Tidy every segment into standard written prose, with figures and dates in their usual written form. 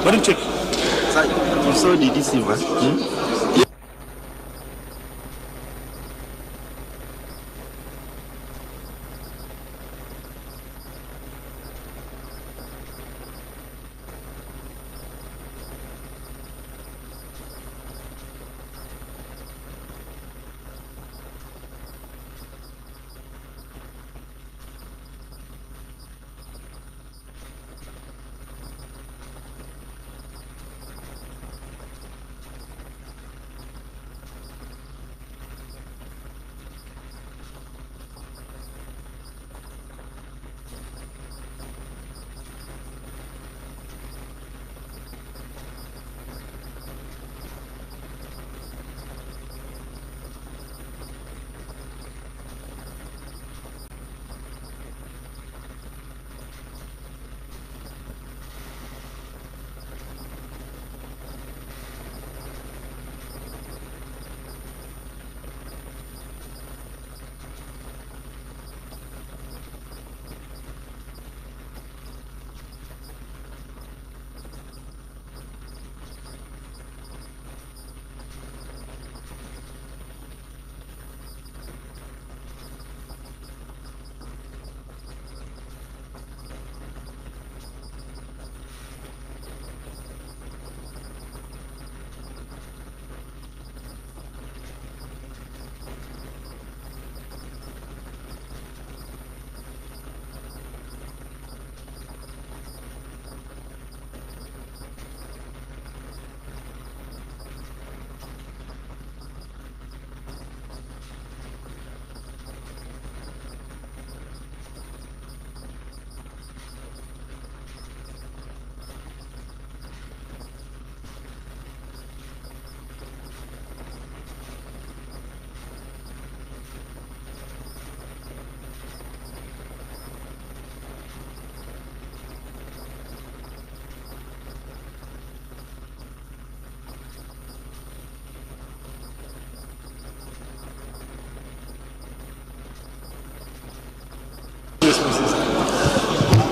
Let him check. You saw the DC,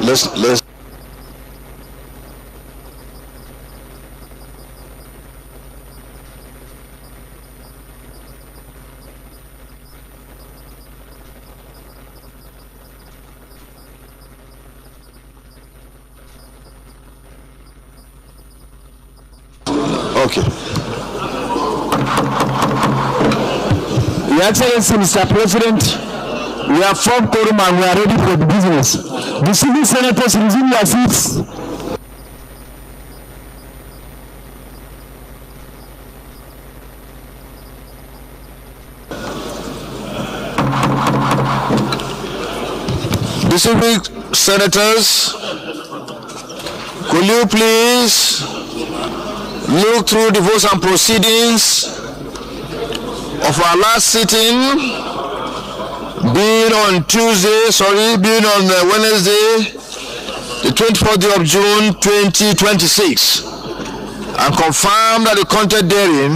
Let's okay. Your Excellency, Mr. President, we have formed quorum and we are ready for the business. The sitting senators resume their seats. Distinguished senators, could you please look through the votes and proceedings of our last sitting, being on Wednesday, the 24th of June 2026, and confirm that the content therein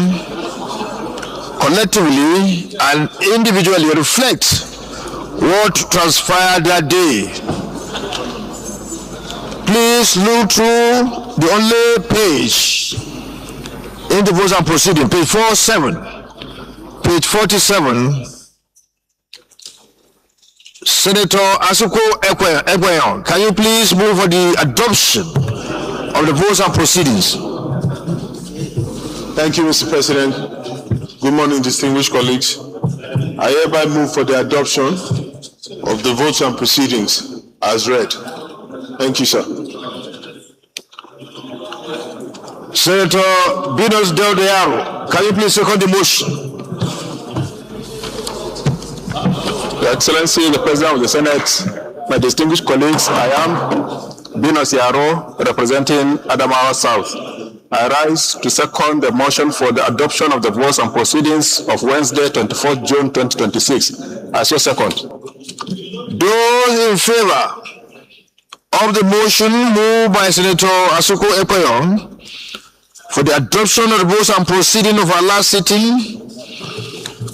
collectively and individually reflect what transpired that day. Please look through the only page in the votes and proceedings, page 47, page 47. Senator Asuku Ekweyon, can you please move for the adoption of the votes and proceedings? Thank you, Mr. President. Good morning, distinguished colleagues. I hereby move for the adoption of the votes and proceedings as read. Thank you, sir. Senator Binos Del Dearo, can you please second the motion? Your Excellency, the President of the Senate, my distinguished colleagues, I am Binos Yaro, representing Adamawa South. I rise to second the motion for the adoption of the votes and proceedings of Wednesday, 24th June 2026. I so second. Those in favor of the motion moved by Senator Asuku Ekweyon for the adoption of the votes and proceedings of our last sitting,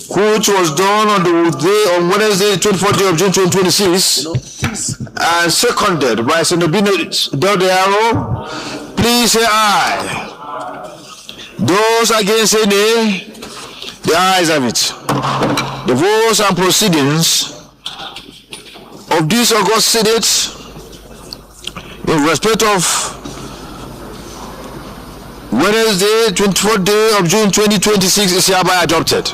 which was done on Wednesday, 24th of June 2026, and seconded by Senator Binos Del Dearo, please say aye. Those against say nay. The ayes have it. The votes and proceedings of this August Senate in respect of Wednesday, 24th day of June 2026 is hereby adopted.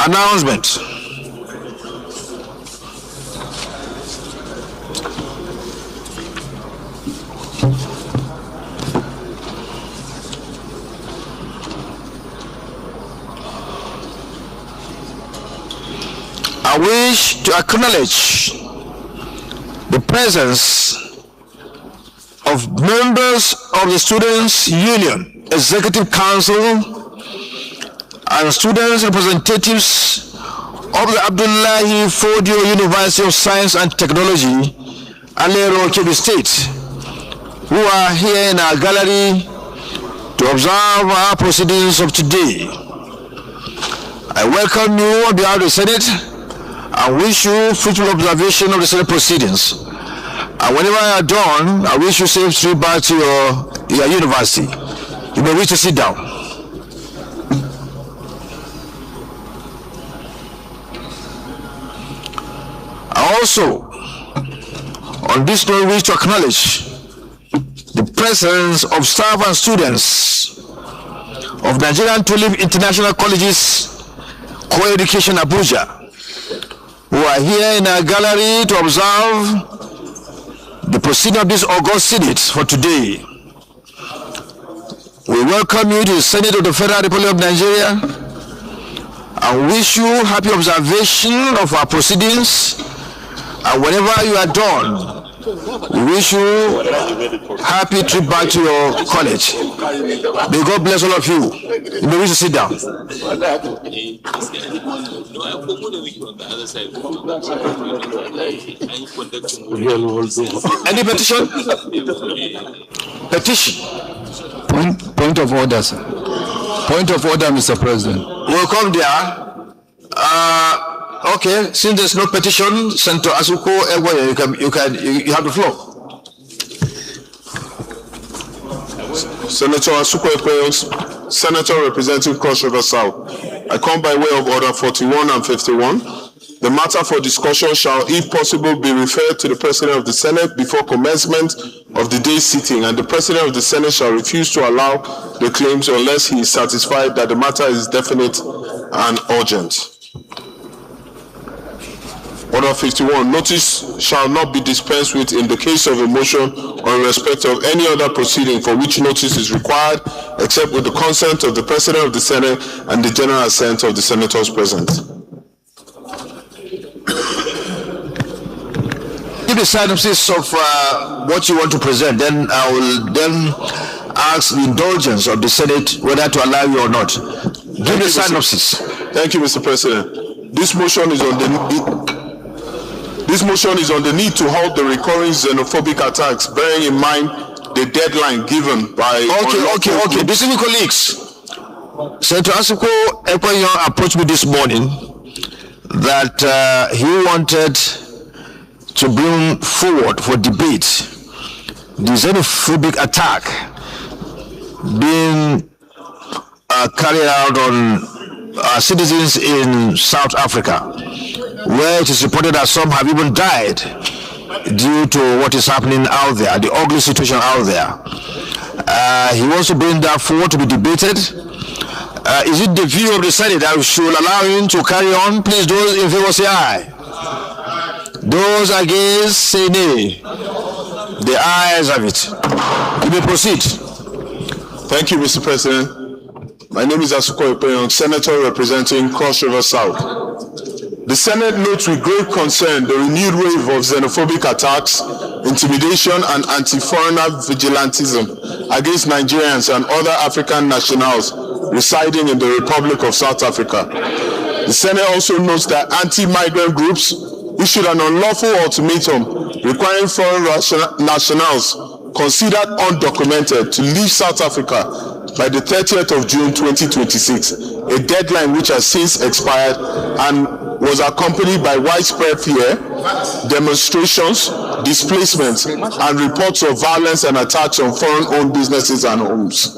Announcement. I wish to acknowledge the presence of members of the Students' Union, Executive Council, and students representatives of the Abdullahi Fodio University of Science and Technology, Alero, Kebbi State, who are here in our gallery to observe our proceedings of today. I welcome you on behalf of the Senate and wish you fruitful observation of the Senate proceedings. And whenever you are done, I wish you safe trip back to your university. You may wish to sit down. I also, on this note, wish to acknowledge the presence of staff and students of Nigerian Tulip International College's Co-Education Abuja, who are here in our gallery to observe the proceeding of this August Senate for today. We welcome you to the Senate of the Federal Republic of Nigeria and wish you happy observation of our proceedings. And whenever you are done, we wish you happy trip back to your college. May God bless all of you. You may wish to sit down. Any petition? Petition. Point of order, sir. Point of order, Mr. President. We'll come there. Okay, since there's no petition, Senator Asuko Ewoye, you have the floor. Senator Asuko Ewoye, Senator representing Cross River South. I come by way of order 41 and 51. The matter for discussion shall, if possible, be referred to the President of the Senate before commencement of the day's sitting, and the President of the Senate shall refuse to allow the claims unless he is satisfied that the matter is definite and urgent. Order 51. Notice shall not be dispensed with in the case of a motion or in respect of any other proceeding for which notice is required, except with the consent of the President of the Senate and the general assent of the senators present. Give the synopsis of what you want to present, then I will then ask the indulgence of the Senate whether to allow you or not. Give the synopsis. Thank you, Mr. President. This motion is on the need to halt the recurring xenophobic attacks, bearing in mind the deadline given by... Okay. Distinguished colleagues, Senator Asuko Ewoye approached me this morning that he wanted to bring forward for debate the xenophobic attack being carried out on citizens in South Africa, where it is reported that some have even died due to what is happening out there, the ugly situation out there. He wants to bring that forward to be debated. Is it the view of the Senate that we should allow him to carry on? Please, those in favor say aye. Those against say nay. The ayes have it. You may proceed. Thank you, Mr. President. My name is Asuko Ewoye, Senator representing Cross River South. The Senate notes with great concern the renewed wave of xenophobic attacks, intimidation, and anti-foreigner vigilantism against Nigerians and other African nationals residing in the Republic of South Africa. The Senate also notes that anti-migrant groups issued an unlawful ultimatum requiring foreign nationals considered undocumented to leave South Africa by the 30th of June 2026, a deadline which has since expired and was accompanied by widespread fear, demonstrations, displacements, and reports of violence and attacks on foreign-owned businesses and homes.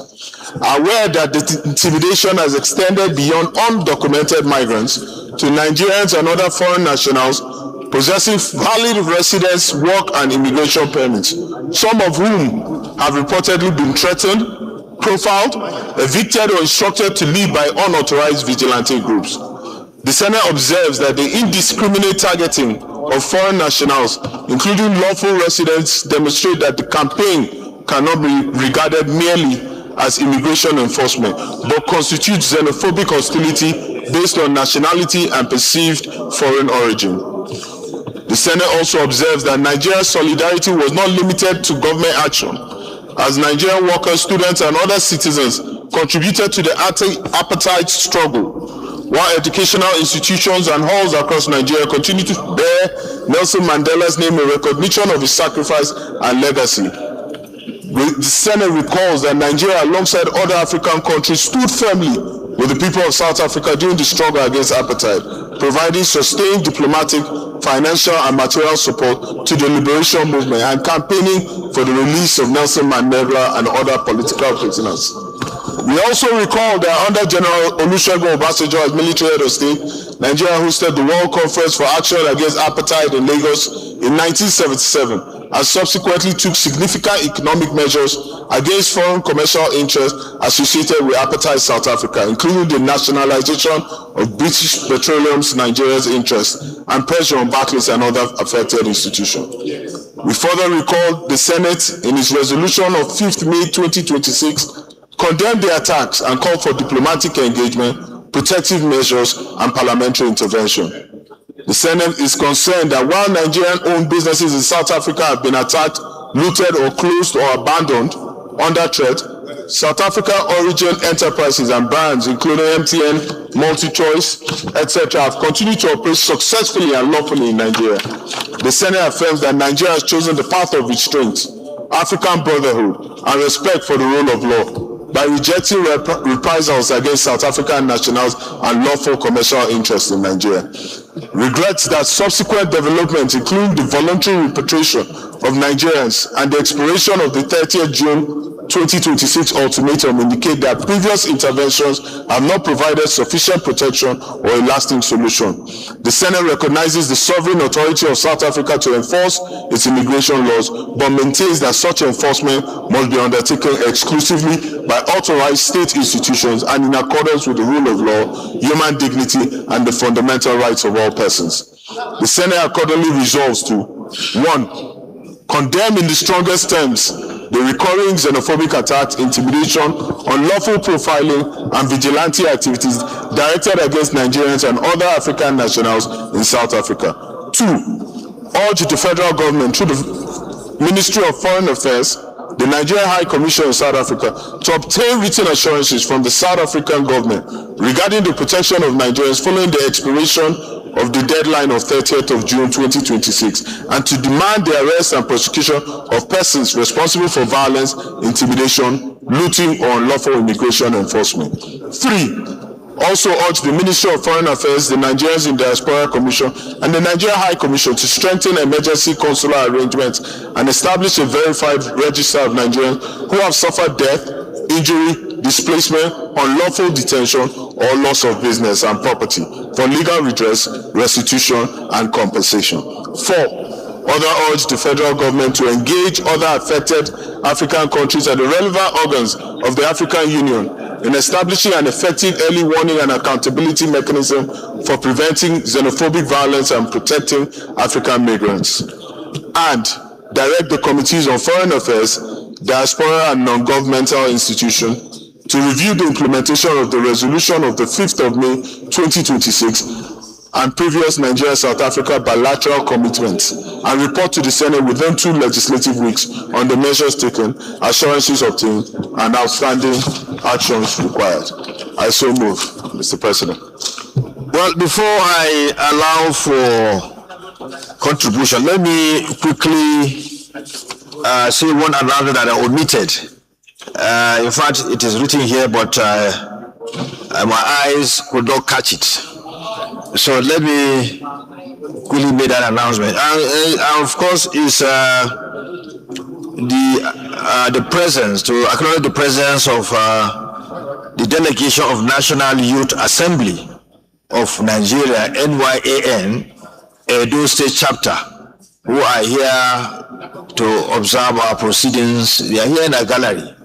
Aware that the intimidation has extended beyond undocumented migrants to Nigerians and other foreign nationals possessing valid residence, work, and immigration permits, some of whom have reportedly been threatened, profiled, evicted, or instructed to leave by unauthorized vigilante groups. The Senate observes that the indiscriminate targeting of foreign nationals, including lawful residents, demonstrate that the campaign cannot be regarded merely as immigration enforcement, but constitutes xenophobic hostility based on nationality and perceived foreign origin. The Senate also observes that Nigeria's solidarity was not limited to government action, as Nigerian workers, students, and other citizens contributed to the apartheid struggle, while educational institutions and halls across Nigeria continue to bear Nelson Mandela's name in recognition of his sacrifice and legacy. The Senate recalls that Nigeria, alongside other African countries, stood firmly with the people of South Africa during the struggle against apartheid, providing sustained diplomatic, financial, and material support to the liberation movement and campaigning for the release of Nelson Mandela and other political prisoners. We also recall that under General Olusegun Obasanjo as military head of state, Nigeria hosted the World Conference for Action Against Apartheid in Lagos in 1977, and subsequently took significant economic measures against foreign commercial interests associated with apartheid South Africa, including the nationalization of British Petroleum's Nigeria's interests and pressure on Barclays and other affected institutions. We further recall the Senate, in its resolution of 5th May 2026, condemned the attacks and called for diplomatic engagement, protective measures, and parliamentary intervention. The Senate is concerned that while Nigerian-owned businesses in South Africa have been attacked, looted, or closed or abandoned under threat, South African origin enterprises and brands, including MTN, MultiChoice, etc., have continued to operate successfully and lawfully in Nigeria. The Senate affirms that Nigeria has chosen the path of restraint, African brotherhood, and respect for the rule of law, by rejecting reprisals against South African nationals and lawful commercial interests in Nigeria. Regrets that subsequent developments, including the voluntary repatriation of Nigerians and the expiration of the 30th June 2026 ultimatum, indicate that previous interventions have not provided sufficient protection or a lasting solution. The Senate recognizes the sovereign authority of South Africa to enforce its immigration laws, but maintains that such enforcement must be undertaken exclusively by authorized state institutions and in accordance with the rule of law, human dignity, and the fundamental rights of all persons. The Senate accordingly resolves to 1. Condemn in the strongest terms the recurring xenophobic attacks, intimidation, unlawful profiling, and vigilante activities directed against Nigerians and other African nationals in South Africa. 2. Urge the federal government through the Ministry of Foreign Affairs, the Nigerian High Commission in South Africa, to obtain written assurances from the South African government regarding the protection of Nigerians following the expiration of the deadline of 30th of June 2026, and to demand the arrest and prosecution of persons responsible for violence, intimidation, looting, or unlawful immigration enforcement. 3. Also urge the Ministry of Foreign Affairs, the Nigerians in Diaspora Commission, and the Nigeria High Commission to strengthen emergency consular arrangements and establish a verified register of Nigerians who have suffered death, injury, displacement, unlawful detention, or loss of business and property for legal redress, restitution, and compensation. 4. Other urge the federal government to engage other affected African countries and the relevant organs of the African Union in establishing an effective early warning and accountability mechanism for preventing xenophobic violence and protecting African migrants. And direct the Committees on Foreign Affairs, Diaspora, and Non-Governmental Institutions to review the implementation of the resolution of the 5th of May 2026 and previous Nigeria-South Africa bilateral commitments, and report to the Senate within 2 legislative weeks on the measures taken, assurances obtained, and outstanding actions required. I so move, Mr. President. Well, before I allow for contribution, let me quickly say one another that I omitted. In fact, it is written here, but my eyes could not catch it. So let me quickly make that announcement. And of course, is the presence, to acknowledge the presence of the delegation of National Youth Assembly of Nigeria, NYAN, Edo State Chapter, who are here to observe our proceedings. They are here in the gallery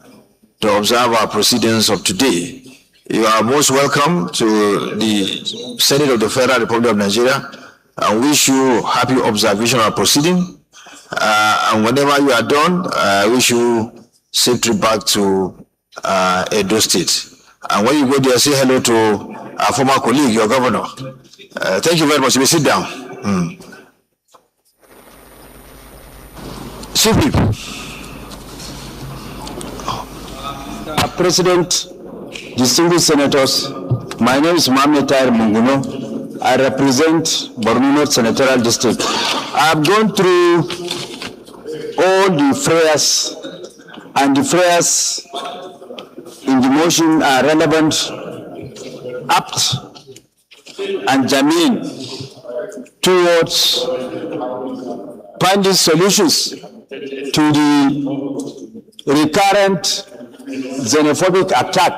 to observe our proceedings of today. You are most welcome to the Senate of the Federal Republic of Nigeria, and wish you happy observation of proceeding. And whenever you are done, I wish you safe trip back to Edo State. And when you go there, say hello to our former colleague, your governor. Thank you very much. You may sit down. Chief Whip. President, distinguished senators, my name is Mohammed Tahir Munguno. I represent Borno North Senatorial District. I have gone through all the prayers, and the prayers in the motion are relevant, apt, and germane towards finding solutions to the recurrent xenophobic attack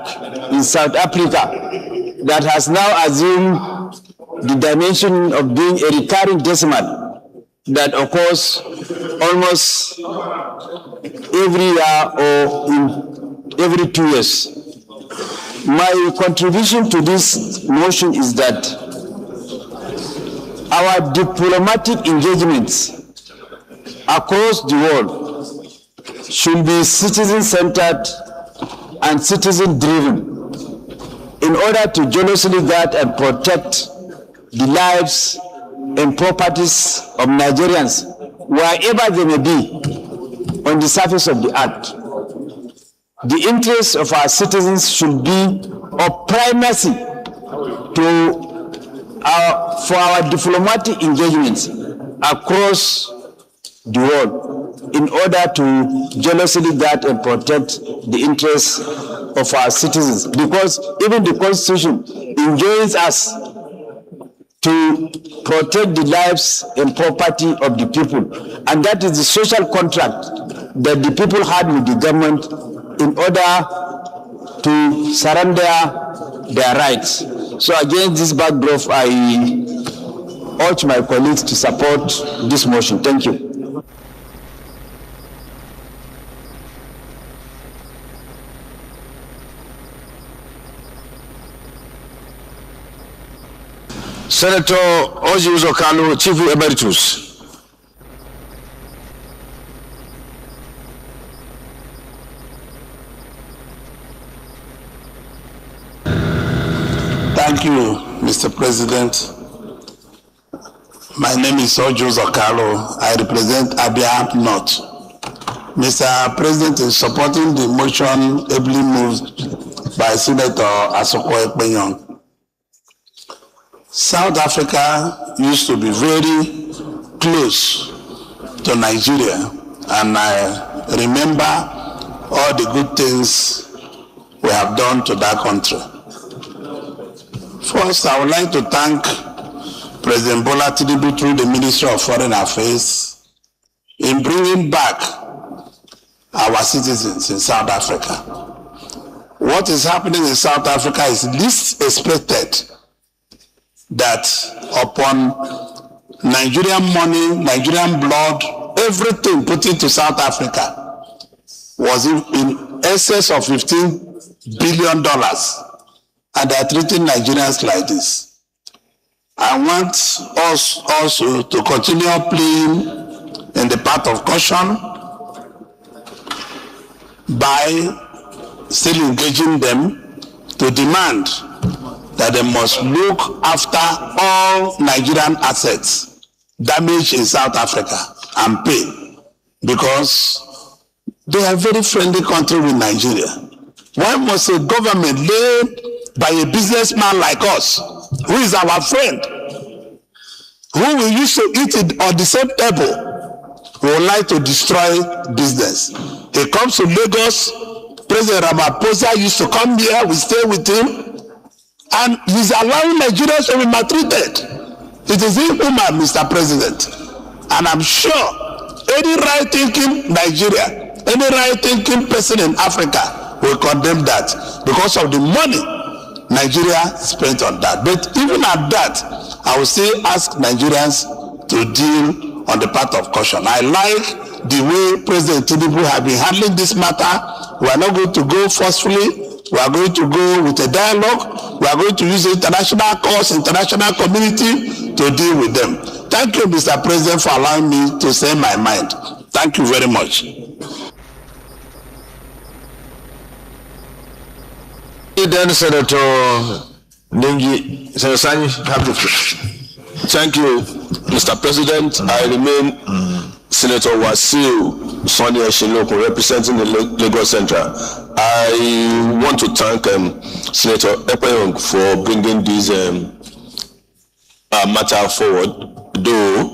in South Africa that has now assumed the dimension of being a recurring decimal that occurs almost every year or in every 2 years. My contribution to this motion is that our diplomatic engagements across the world should be citizen-centered and citizen-driven in order to jealously guard and protect the lives and properties of Nigerians, wherever they may be on the surface of the earth. The interests of our citizens should be of primacy for our diplomatic engagements across the world in order to jealously guard and protect the interests of our citizens. Because even the Constitution enjoins us to protect the lives and property of the people. And that is the social contract that the people had with the government in order to surrender their rights. So against this backdrop, I urge my colleagues to support this motion. Thank you. Senator Orji Uzor Kalu, Chief Whip Emeritus. Thank you, Mr. President. My name is Orji Uzor Kalu. I represent Abia North. Mr. President, in supporting the motion ably moved by Senator Asoko Ekpenyong, South Africa used to be very close to Nigeria, and I remember all the good things we have done to that country. First, I would like to thank President Bola Tinubu through the Ministry of Foreign Affairs in bringing back our citizens in South Africa. What is happening in South Africa is least expected, that upon Nigerian money, Nigerian blood, everything put into South Africa was in excess of $15 billion, and they are treating Nigerians like this. I want us also to continue playing in the path of caution by still engaging them to demand that they must look after all Nigerian assets damaged in South Africa and pay, because they are a very friendly country with Nigeria. Why must a government led by a businessman like us, who is our friend, who we used to eat it on the same table, who would like to destroy business? He comes to Lagos. President Ramaphosa used to come here, we stay with him. And he's allowing Nigerians to be maltreated. It is inhuman, Mr. President. And I'm sure any right-thinking Nigeria, any right-thinking person in Africa will condemn that because of the money Nigeria spent on that. But even at that, I will still ask Nigerians to deal on the path of caution. I like the way President Tinubu has been handling this matter. We are not going to go forcefully. We are going to go with a dialogue. We are going to use the international courts, international community to deal with them. Thank you, Mr. President, for allowing me to say my mind. Thank you very much. Then Senator Ningi, Senator Sani, have the floor. Thank you, Mr. President. I remain Senator Wasiu Sonny Eshinloko, representing the Lagos Central. I want to thank Senator Ekpeyong for bringing this matter forward. Though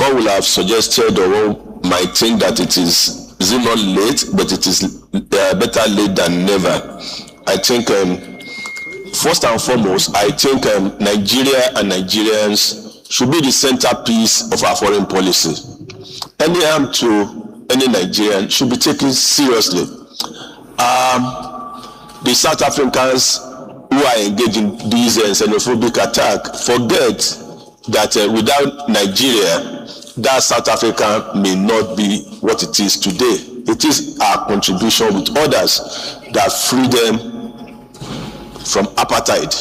one will have suggested or one might think that it is not late, but it is better late than never. I think first and foremost, I think Nigeria and Nigerians should be the centerpiece of our foreign policy. Any harm to any Nigerian should be taken seriously. The South Africans who are engaged in this xenophobic attack forget that without Nigeria, that South Africa may not be what it is today. It is our contribution with others that free them from apartheid.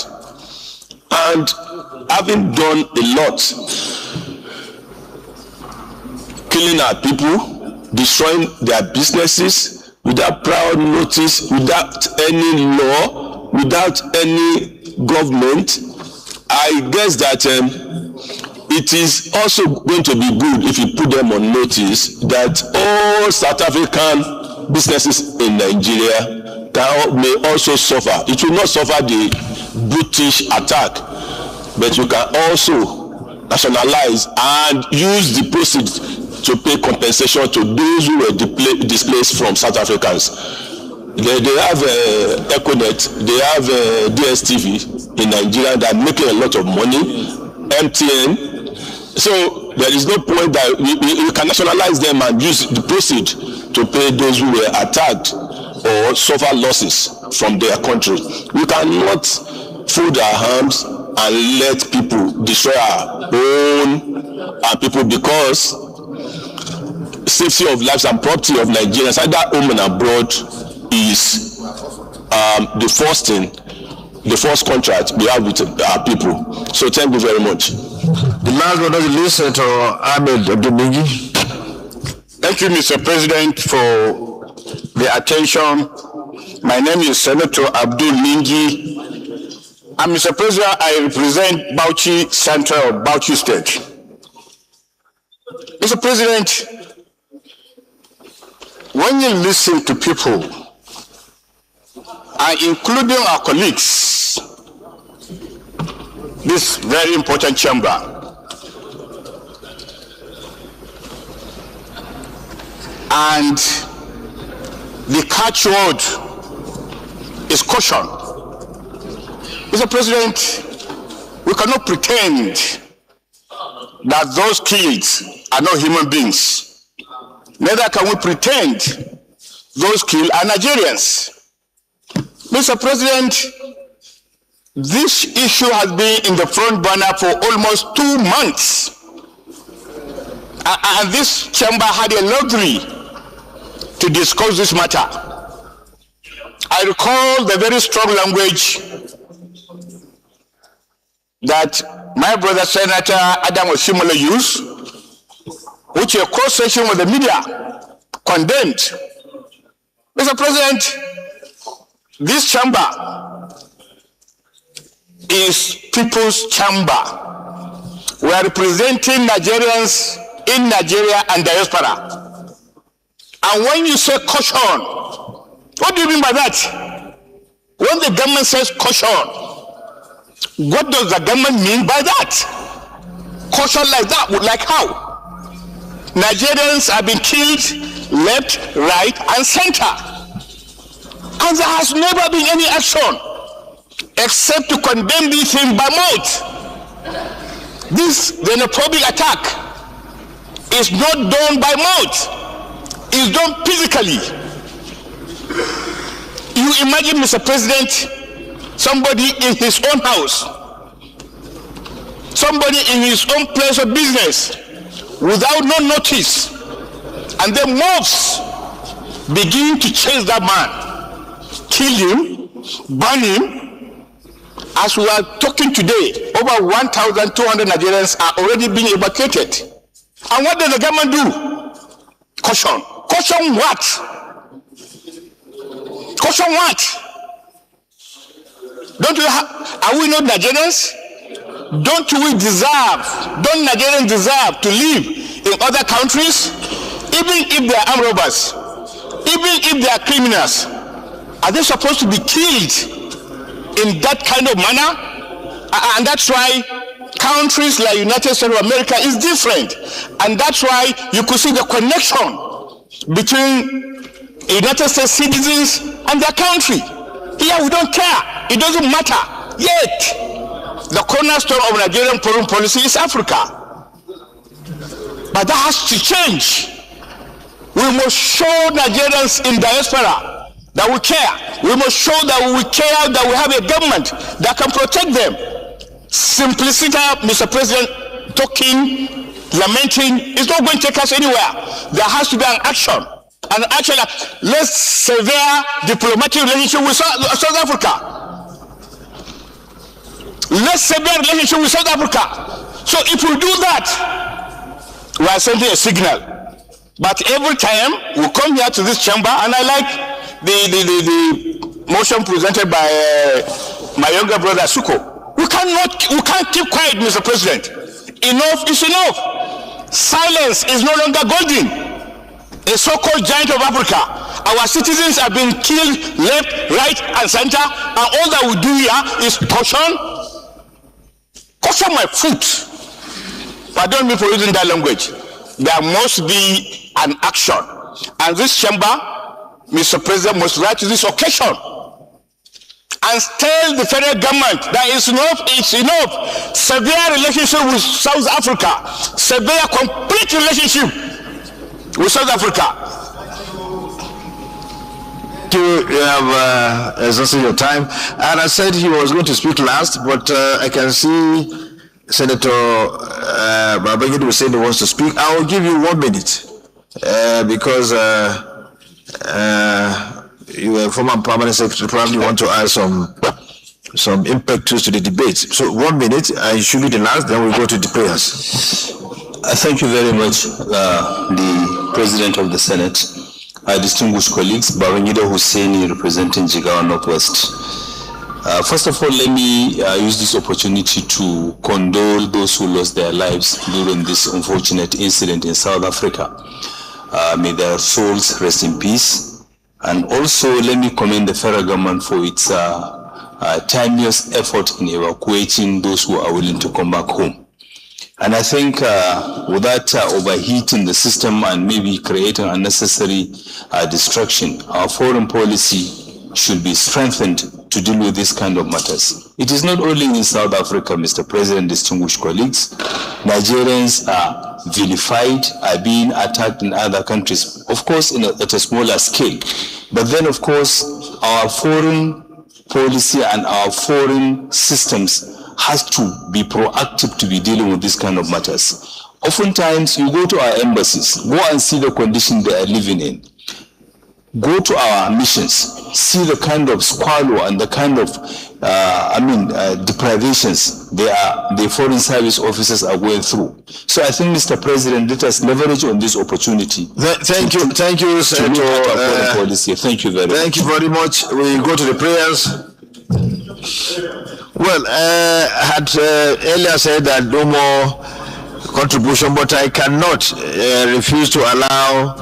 And having done a lot, killing our people, destroying their businesses without prior notice, without any law, without any government, I guess that it is also going to be good if you put them on notice that all South African businesses in Nigeria may also suffer. It will not suffer the British attack, but you can also nationalize and use the proceeds to pay compensation to those who were displaced from South Africans. They have Econet, they have DSTV in Nigeria that are making a lot of money, MTN. So there is no point that we can nationalize them and use the proceeds to pay those who were attacked or suffer losses from their country. We cannot fold our hands and let people destroy our own people because safety of lives and property of Nigerians, either home and abroad, is the first thing, the first contract we have with our people. So thank you very much. The last but not the least, Senator Ahmed Abdul-Mingi. Thank you, Mr. President, for the attention. My name is Senator Abdul-Mingi. And Mr. President, I represent Bauchi Central, Bauchi State. Mr. President, when you listen to people, and including our colleagues, this very important chamber, and the catchword is caution. Mr. President, we cannot pretend that those kids are not human beings. Neither can we pretend those killed are Nigerians. Mr. President, this issue has been in the front burner for almost 2 months. And this chamber had a luxury to discuss this matter. I recall the very strong language that my brother Senator Adam Oshimole used, which a cross-section with the media condemned. Mr. President, this chamber is people's chamber. We are representing Nigerians in Nigeria and diaspora. And when you say caution, what do you mean by that? When the government says caution, what does the government mean by that? Caution like that, like how? Nigerians have been killed left, right, and center. And there has never been any action except to condemn this thing by mouth. This xenophobic attack is not done by mouth, it's done physically. You imagine, Mr. President, somebody in his own house, somebody in his own place of business, without no notice, and then mobs begin to chase that man, kill him, burn him. As we are talking today, over 1,200 Nigerians are already being evacuated. And what does the government do? Caution. Caution what? Caution what? Are we not Nigerians? Don't Nigerians deserve to live in other countries? Even if they are armed robbers, even if they are criminals, are they supposed to be killed in that kind of manner? And that's why countries like United States of America is different. And that's why you could see the connection between United States citizens and their country. Here we don't care. It doesn't matter. Yet, the cornerstone of Nigerian foreign policy is Africa. But that has to change. We must show Nigerians in diaspora that we care. We must show that we care, that we have a government that can protect them. Simplicity, Mr. President, talking, lamenting, is not going to take us anywhere. There has to be an action. And actually, let's sever diplomatic relationship with South Africa. Let's sever relationship with South Africa. So if we do that, we are sending a signal. But every time we come here to this chamber, and I like the motion presented by my younger brother Asuko. We can't keep quiet, Mr. President. Enough is enough. Silence is no longer golden. A so-called giant of Africa. Our citizens are being killed left, right, and center, and all that we do here is caution my foot. But don't mean for using that language. There must be an action. And this chamber, Mr. President, must rise to this occasion and tell the federal government that it's enough. Severe relationship with South Africa. Severe complete relationship with South Africa. You have exhausted your time. And I said he was going to speak last, but I can see Senator Babangida was saying he wants to speak. I will give you 1 minute because you are former permanent secretary, probably want to add some impetus to the debate. So 1 minute, I should be the last, then we'll go to the prayers. Thank you very much, the President of the Senate, distinguished colleagues, Babangida Hussaini representing Jigawa Northwest. First of all, let me use this opportunity to condole those who lost their lives during this unfortunate incident in South Africa. May their souls rest in peace. And also, let me commend the federal government for its timeous effort in evacuating those who are willing to come back home. And I think without overheating the system and maybe creating unnecessary distraction, our foreign policy should be strengthened to deal with this kind of matters. It is not only in South Africa, Mr. President, distinguished colleagues. Nigerians are vilified, are being attacked in other countries, of course at a smaller scale. But then, of course, our foreign policy and our foreign systems has to be proactive to be dealing with this kind of matters. Oftentimes, you go to our embassies, go and see the condition they are living in. Go to our missions, see the kind of squalor and the kind of, deprivations the foreign service officers are going through. So I think, Mr. President, let us leverage on this opportunity. Thank you, Senator. Policy. Thank you very much. Thank you very much. We go to the prayers. Well, I had earlier said that no more contribution, but I cannot refuse to allow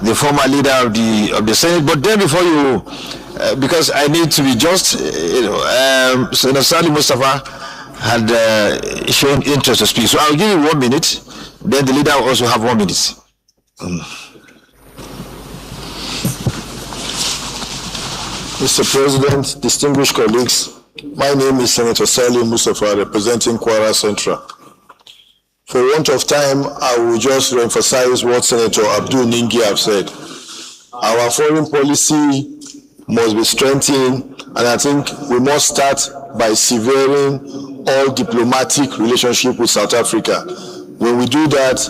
the former leader of the Senate. But then before you, because I need to be just, Senator Sali Mustafa had shown interest to speak. So I'll give you 1 minute. Then the leader will also have 1 minute. Mr. President, distinguished colleagues, my name is Senator Salim Mustafa, representing Kwara Central. For want of time, I will just re-emphasize what Senator Abdul Ningi have said. Our foreign policy must be strengthened, and I think we must start by severing all diplomatic relationship with South Africa. When we do that,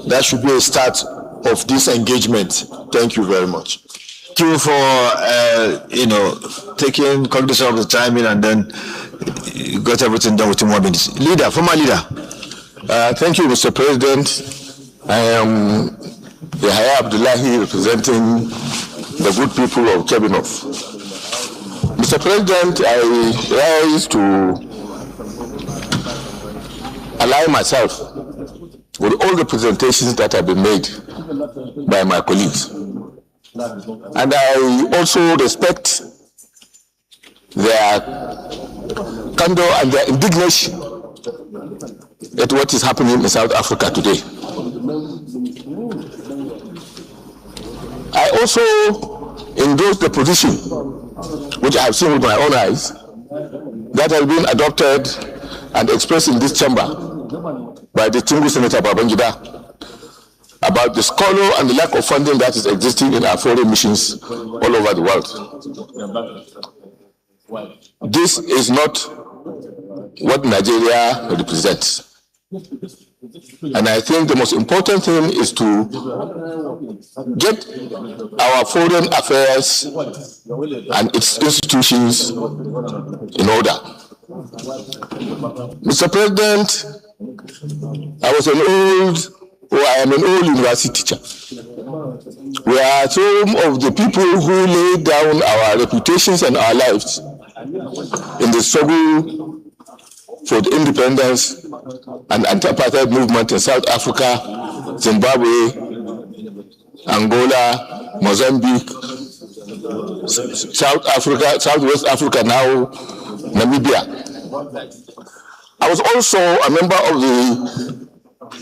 that should be a start of this engagement. Thank you very much. Thank you for taking cognizance of the timing, and then you got everything done with 2 more minutes. Leader, former leader. Thank you, Mr. President. I am Yahya Abdullahi, representing the good people of Kebinov. Mr. President, I rise to align myself with all the presentations that have been made by my colleagues. And I also respect their candor and their indignation at what is happening in South Africa today. I also endorse the position, which I have seen with my own eyes, that has been adopted and expressed in this chamber by the distinguished Senator Babangida about the squalor and the lack of funding that is existing in our foreign missions all over the world. This is not what Nigeria represents. And I think the most important thing is to get our foreign affairs and its institutions in order. Mr. President, I am an old university teacher. We are some of the people who laid down our reputations and our lives in the struggle for the independence and anti-apartheid movement in South Africa, Zimbabwe, Angola, Mozambique, South Africa, Southwest Africa, now Namibia. I was also a member of the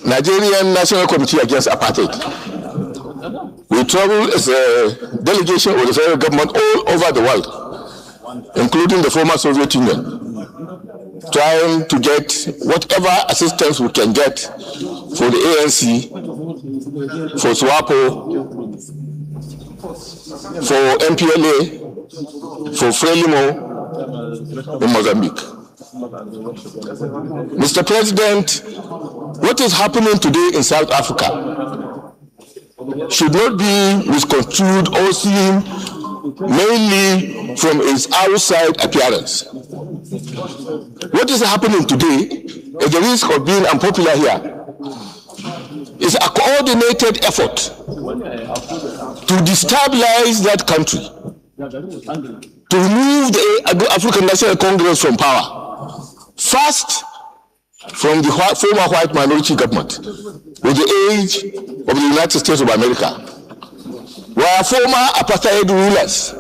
Nigerian National Committee Against Apartheid. We traveled as a delegation of the federal government all over the world, including the former Soviet Union, trying to get whatever assistance we can get for the ANC, for SWAPO, for MPLA, for Frelimo in Mozambique. Mr. President, what is happening today in South Africa should not be misconstrued or seen mainly from its outside appearance. What is happening today, at the risk of being unpopular here, is a coordinated effort to destabilize that country, to remove the African National Congress from power. First, from the former white minority government, with the aid of the United States of America, where former apartheid rulers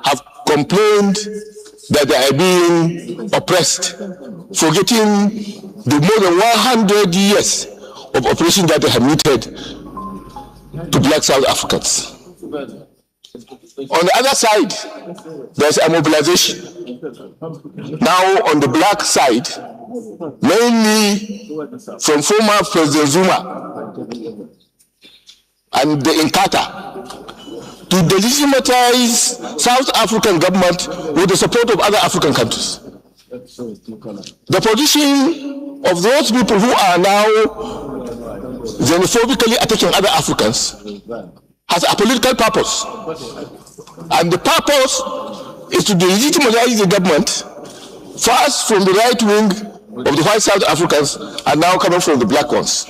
have complained that they are being oppressed, forgetting the more than 100 years of oppression that they have meted to black South Africans. On the other side, there's a mobilization. Now on the black side, mainly from former President Zuma and the Inkatha, to delegitimize South African government with the support of other African countries. The position of those people who are now xenophobically attacking other Africans has a political purpose. And the purpose is to delegitimize the government, first from the right wing of the white South Africans, and now coming from the black ones.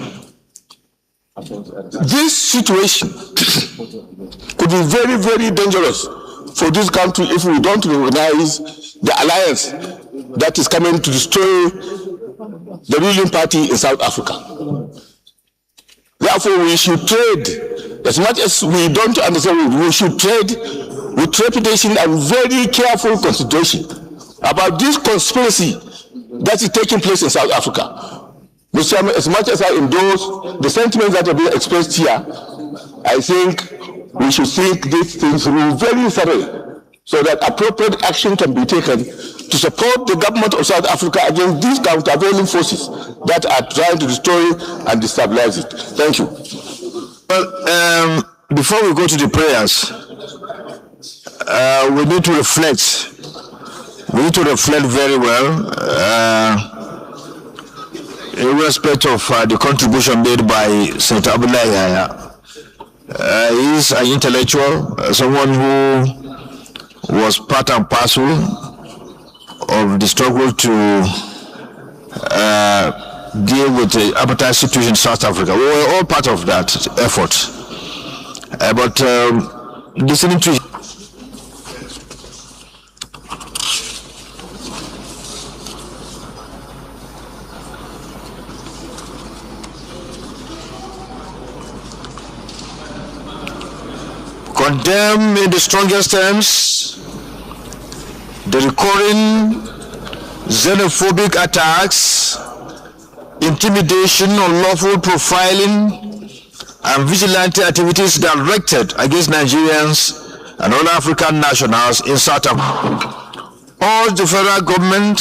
This situation could be very, very dangerous for this country if we don't recognize the alliance that is coming to destroy the ruling party in South Africa. Therefore, we should trade, as much as we don't understand, we should trade with trepidation and very careful consideration about this conspiracy that is taking place in South Africa. Mr. Chairman, as much as I endorse the sentiments that have been expressed here, I think we should think these things through very thoroughly so that appropriate action can be taken to support the government of South Africa against these countervailing forces that are trying to destroy and destabilize it. Thank you. Well, before we go to the prayers, we need to reflect. We need to reflect very well in respect of the contribution made by Senator Abdullahi Yahya. He is an intellectual, someone who was part and parcel of the struggle to deal with the apartheid situation in South Africa. We were all part of that effort. But listening to condemn in the strongest terms the recurring xenophobic attacks, intimidation, unlawful profiling, and vigilante activities directed against Nigerians and other African nationals in South Africa. Urge the federal government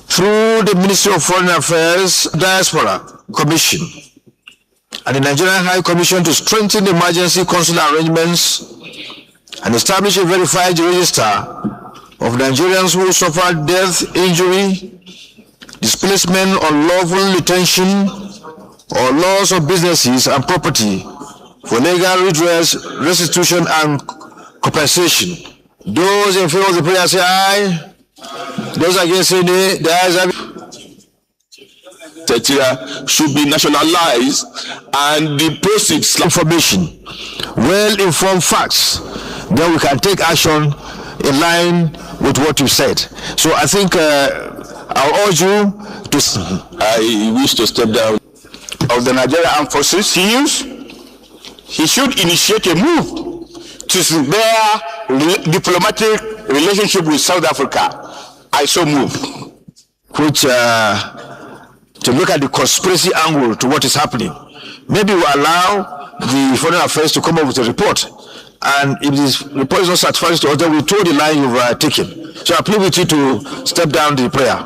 through the Ministry of Foreign Affairs Diaspora Commission and the Nigerian High Commission to strengthen the emergency consular arrangements and establish a verified register of Nigerians who suffered death, injury, displacement, unlawful detention, or loss of businesses and property for legal redress, restitution, and compensation. Those in favor of the prayer say aye. Those against say nay. The ayes have it. Should be nationalized and the proceeds information, well-informed facts, then we can take action in line with what you said. So I think I'll urge you to. I wish to step down of the Nigerian Armed Forces. He should initiate a move to bear diplomatic relationship with South Africa. I so move. Which to look at the conspiracy angle to what is happening. Maybe we allow the Foreign Affairs to come up with a report. And if this report is not satisfactory to us, then we tow the line you've taken. So I plead with you to step down the prayer.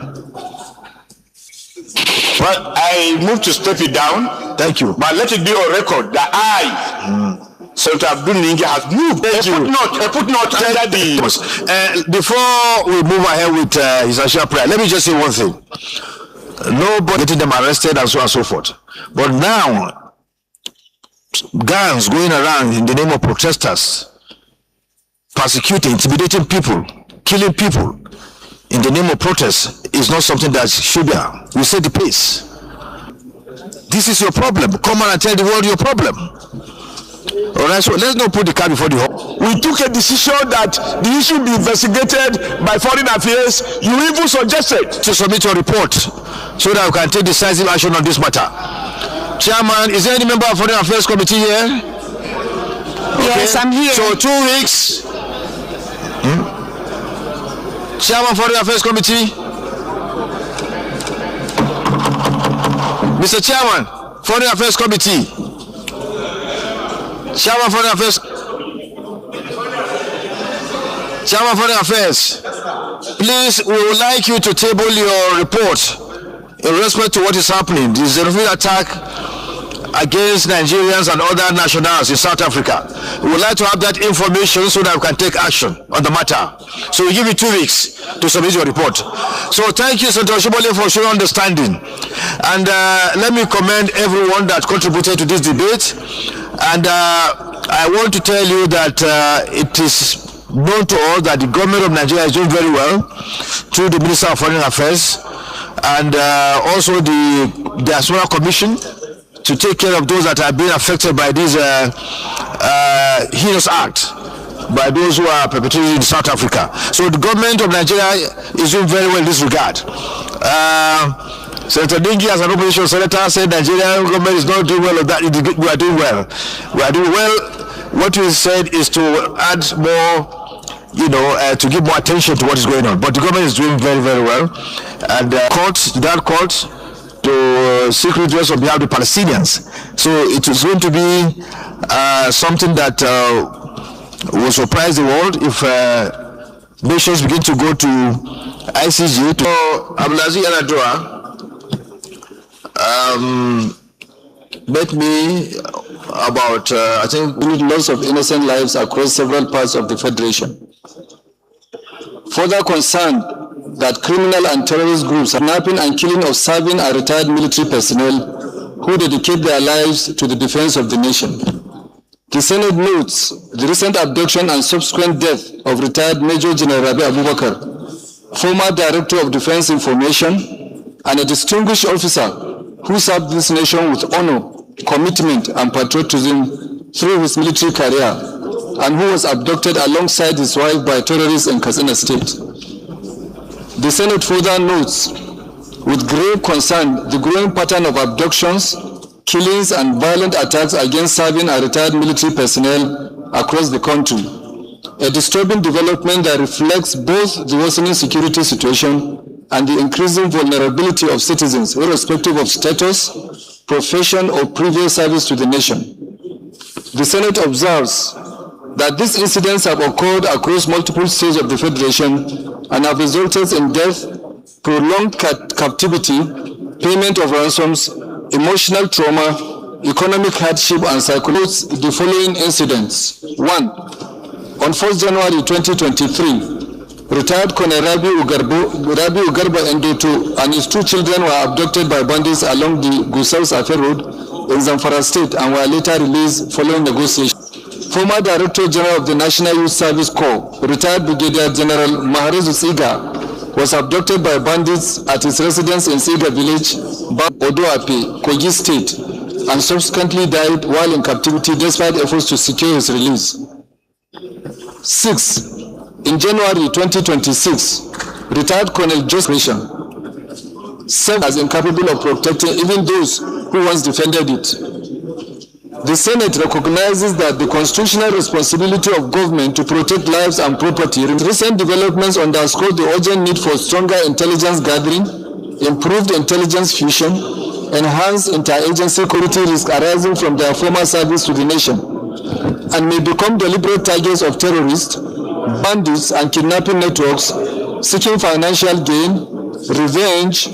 Well, I move to step it down. Thank you. But let it be on record that Senator Abdul Ningi has moved. A footnote under the... before we move ahead with his actual prayer, let me just say one thing. Nobody getting them arrested and so on and so forth. But now, gangs going around in the name of protesters, persecuting, intimidating people, killing people in the name of protest is not something that should be. We set the pace. This is your problem. Come on and tell the world your problem. All right, so let's not put the car before the horse. We took a decision that the issue be investigated by Foreign Affairs. You even suggested to submit your report so that we can take decisive action on this matter. Chairman, is there any member of Foreign Affairs Committee here? Yes, I'm here. So 2 weeks. Chairman, Foreign Affairs Committee. Mr. Chairman, Foreign Affairs Committee. Chairman, Foreign Affairs. Chairman, Foreign Affairs. Please, we would like you to table your report in respect to what is happening. The xenophobic attack against Nigerians and other nationals in South Africa. We would like to have that information so that we can take action on the matter. So we give you 2 weeks to submit your report. So thank you, Senator Oshibole, for showing understanding. And let me commend everyone that contributed to this debate. And I want to tell you that it is known to all that the government of Nigeria is doing very well through the Minister of Foreign Affairs and also the Diaspora Commission to take care of those that are being affected by this heinous act by those who are perpetrated in South Africa. So the government of Nigeria is doing very well in this regard. Senator Dingi, as an opposition senator, said Nigerian government is not doing well. That we are doing well. We are doing well. What we said is to add more, to give more attention to what is going on. But the government is doing very, very well. And that court, to to seek redress on behalf of the Palestinians. So it is going to be something that will surprise the world if nations begin to go to ICJ. Abdulaziz Yanadua met me about, I think, loss of innocent lives across several parts of the Federation. Further concerned that criminal and terrorist groups are kidnapping and killing of serving and retired military personnel who dedicate their lives to the defense of the nation. The Senate notes the recent abduction and subsequent death of retired Major General Rabi Abubakar, former Director of Defense Information, and a distinguished officer who served this nation with honor, commitment, and patriotism through his military career, and who was abducted alongside his wife by terrorists in Katsina State. The Senate further notes with grave concern the growing pattern of abductions, killings, and violent attacks against serving and retired military personnel across the country, a disturbing development that reflects both the worsening security situation and the increasing vulnerability of citizens, irrespective of status, profession, or previous service to the nation. The Senate observes that these incidents have occurred across multiple states of the Federation and have resulted in death, prolonged captivity, payment of ransoms, emotional trauma, economic hardship, and psychological. The following incidents. 1. On 1st January 2023, retired Colonel Rabi Ugarba Endoto and his 2 children were abducted by bandits along the Gusau Safe Road in Zamfara State and were later released following negotiations. Former Director General of the National Youth Service Corps, retired Brigadier General Maharezu Siga, was abducted by bandits at his residence in Siga village, Odoape, Kogi State, and subsequently died while in captivity despite efforts to secure his release. 6. In January 2026, retired Colonel Joseph served as incapable of protecting even those who once defended it. The Senate recognizes that the constitutional responsibility of government to protect lives and property. Recent developments underscore the urgent need for stronger intelligence gathering, improved intelligence fusion, enhanced interagency security risk arising from their former service to the nation, and may become deliberate targets of terrorists, bandits, and kidnapping networks seeking financial gain, revenge,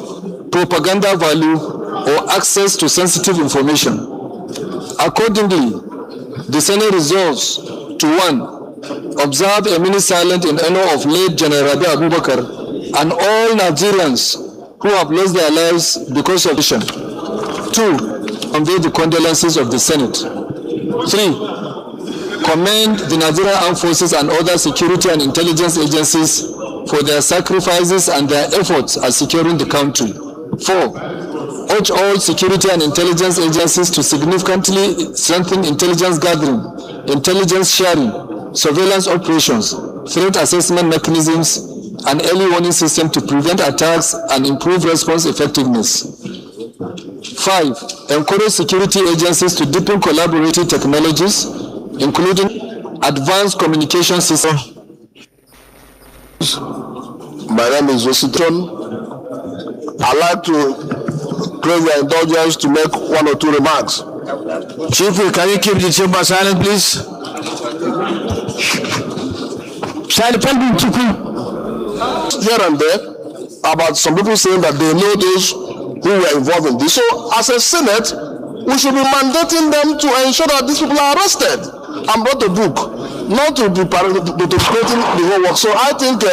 propaganda value, or access to sensitive information. Accordingly, the Senate resolves to 1. Observe a minute silence in honor of late General Rabi Abubakar and all Nigerians who have lost their lives because of vision. 2. Convey the condolences of the Senate. 3. Commend the Nigerian Armed Forces and other security and intelligence agencies for their sacrifices and their efforts at securing the country. 4. Urge all security and intelligence agencies to significantly strengthen intelligence gathering, intelligence sharing, surveillance operations, threat assessment mechanisms, and early warning system to prevent attacks and improve response effectiveness. 5. Encourage security agencies to deepen collaborative technologies, including advanced communication systems. My name is Washington. I'd like to crave your indulgence to make 1 or 2 remarks. Chief, can you keep the chamber silent, please? Here and there about some people saying that they know those who were involved in this. So as a Senate, we should be mandating them to ensure that these people are arrested and brought to book, not to be participating in the whole work. So I think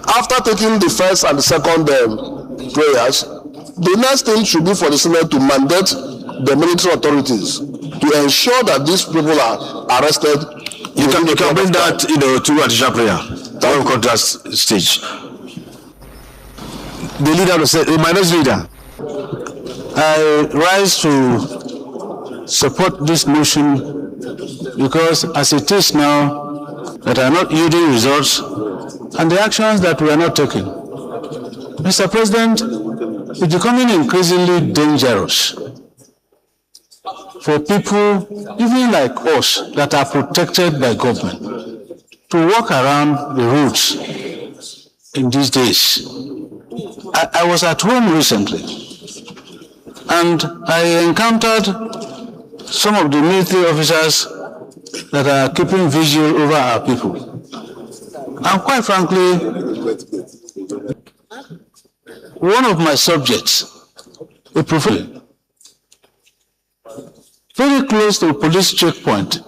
after taking the first and the second prayers, the next thing should be for the Senate to mandate the military authorities to ensure that these people are arrested. You can bring that, to additional prayer. That will come to that stage. The leader will say, the minority leader. I rise to support this motion because as it is now, that are not yielding results, and the actions that we are not taking. Mr. President, it's becoming increasingly dangerous for people, even like us, that are protected by government, to walk around the roads in these days I was at home recently, and I encountered some of the military officers that are keeping vigil over our people. And quite frankly, one of my subjects, a professor, very close to a police checkpoint,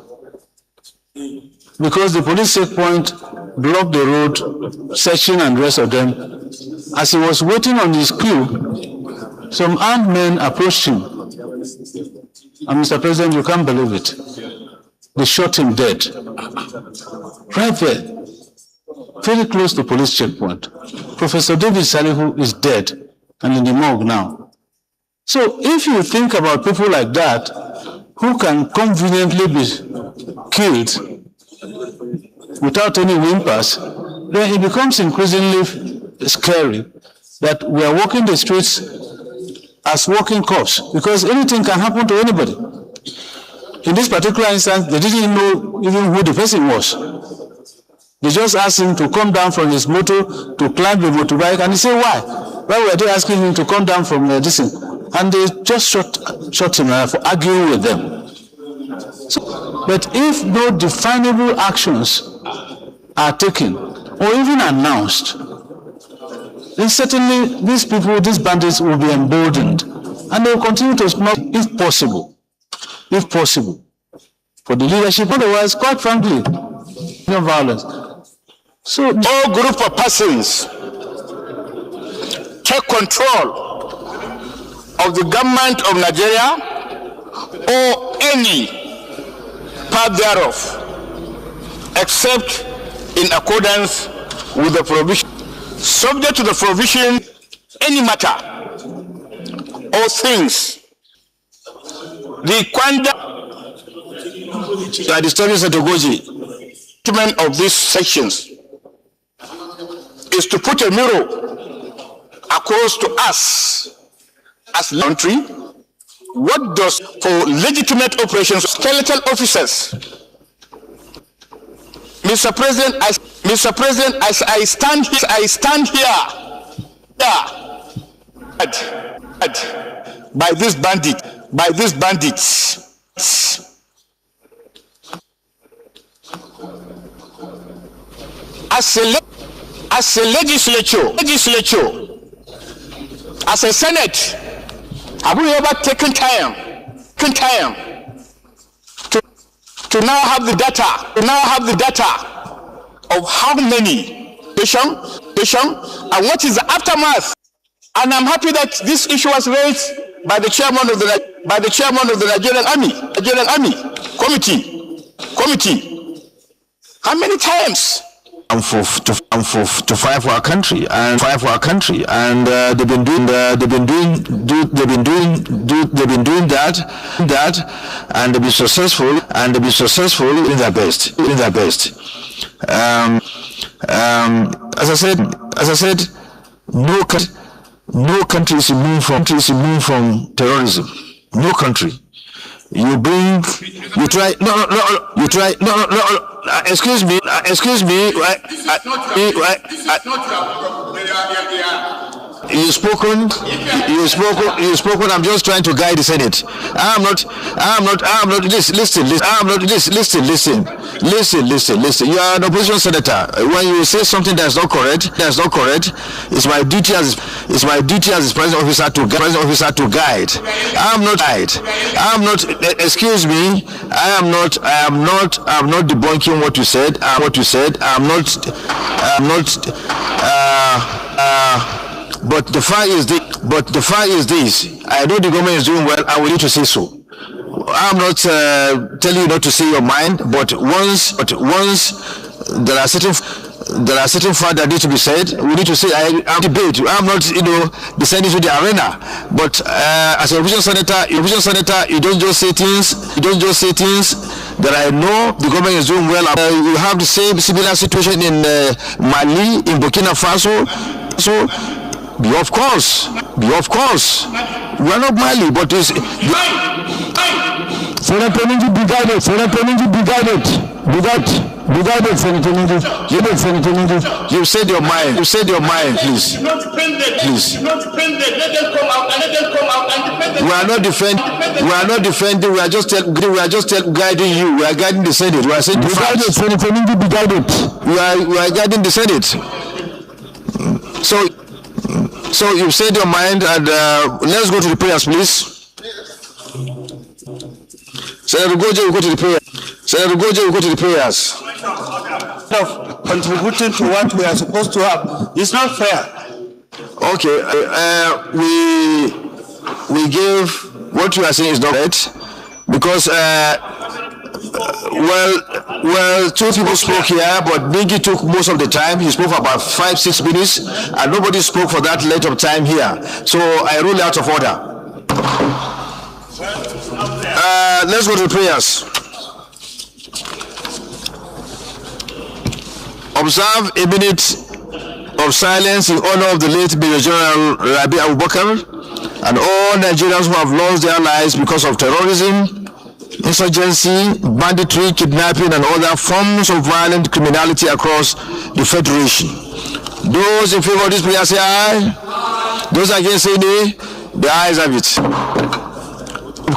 because the police checkpoint blocked the road, searching and the rest of them. As he was waiting on his queue, some armed men approached him. And Mr. President, you can't believe it. They shot him dead. Right there, very close to police checkpoint. Professor David Salihu is dead and in the morgue now. So if you think about people like that, who can conveniently be killed without any whimpers, then it becomes increasingly scary that we are walking the streets as walking corpse, because anything can happen to anybody. In this particular instance, they didn't know even who the person was. They just asked him to come down from his motor to climb the motorbike, and he said, why? Why were they asking him to come down from this thing? And they just shot him for arguing with them. So, but if no definable actions are taken or even announced, then certainly these people, these bandits will be emboldened, and they will continue to smoke if possible, for the leadership. Otherwise, quite frankly, no violence. So all group of persons take control of the government of Nigeria or any part thereof, except in accordance with the provision, subject to the provision, any matter or things, the conduct of these sections is to put a mirror across to us as a country. What does for legitimate operations, skeletal officers? Mr. President, as I stand here by this bandits. As a legislature, as a Senate, have we ever taken time to now have the data, of how many patient, and what is the aftermath? And I'm happy that this issue was raised by the chairman of the Nigerian Army committee. How many times? To fight for our country, and they've been doing that, and they've been successful, in their best. As I said, no country is immune from terrorism. No country. Excuse me. You've spoken. I'm just trying to guide the Senate. I'm not. Listen. You are an opposition senator. When you say something that's not correct, it's my duty as president officer to guide. I'm not. Excuse me. I am not debunking what you said. But the fact is this. I know the government is doing well. I will need to say so. I'm not telling you not to say your mind, but once there are certain facts that need to be said, we need to say. I'm debate. I'm not, descending to the arena. But as a opposition senator, you don't just say things that I know the government is doing well. You have the similar situation in Mali, in Burkina Faso. So. Of course. We are not Mali, but it's... Senator, be guided. Be guided, Senator Nidi. You said your mind. You said your mind, please. Please. We are not defending. We are not defending. We are just guiding you. We are guiding the Senate. We are saying be guided, Senator Nidi. Be guided. We are guiding the Senate. So you said your mind, and let's go to the prayers, please. Senator Goje will go to the prayer. Senator Goje will go to the prayers. Contributing to what we are supposed to have. It's not fair. Okay, we give what you are saying is not right, because well, two people spoke here, but Bingi took most of the time. He spoke for about 5-6 minutes, and nobody spoke for that length of time here. So I rule out of order. Let's go to the prayers. Observe a minute of silence in honor of the late Major General Rabi Abubakar and all Nigerians who have lost their lives because of terrorism, insurgency, banditry, kidnapping, and other forms of violent criminality across the Federation. Those in favor of this prayer say aye. Those against say nay. The ayes have it.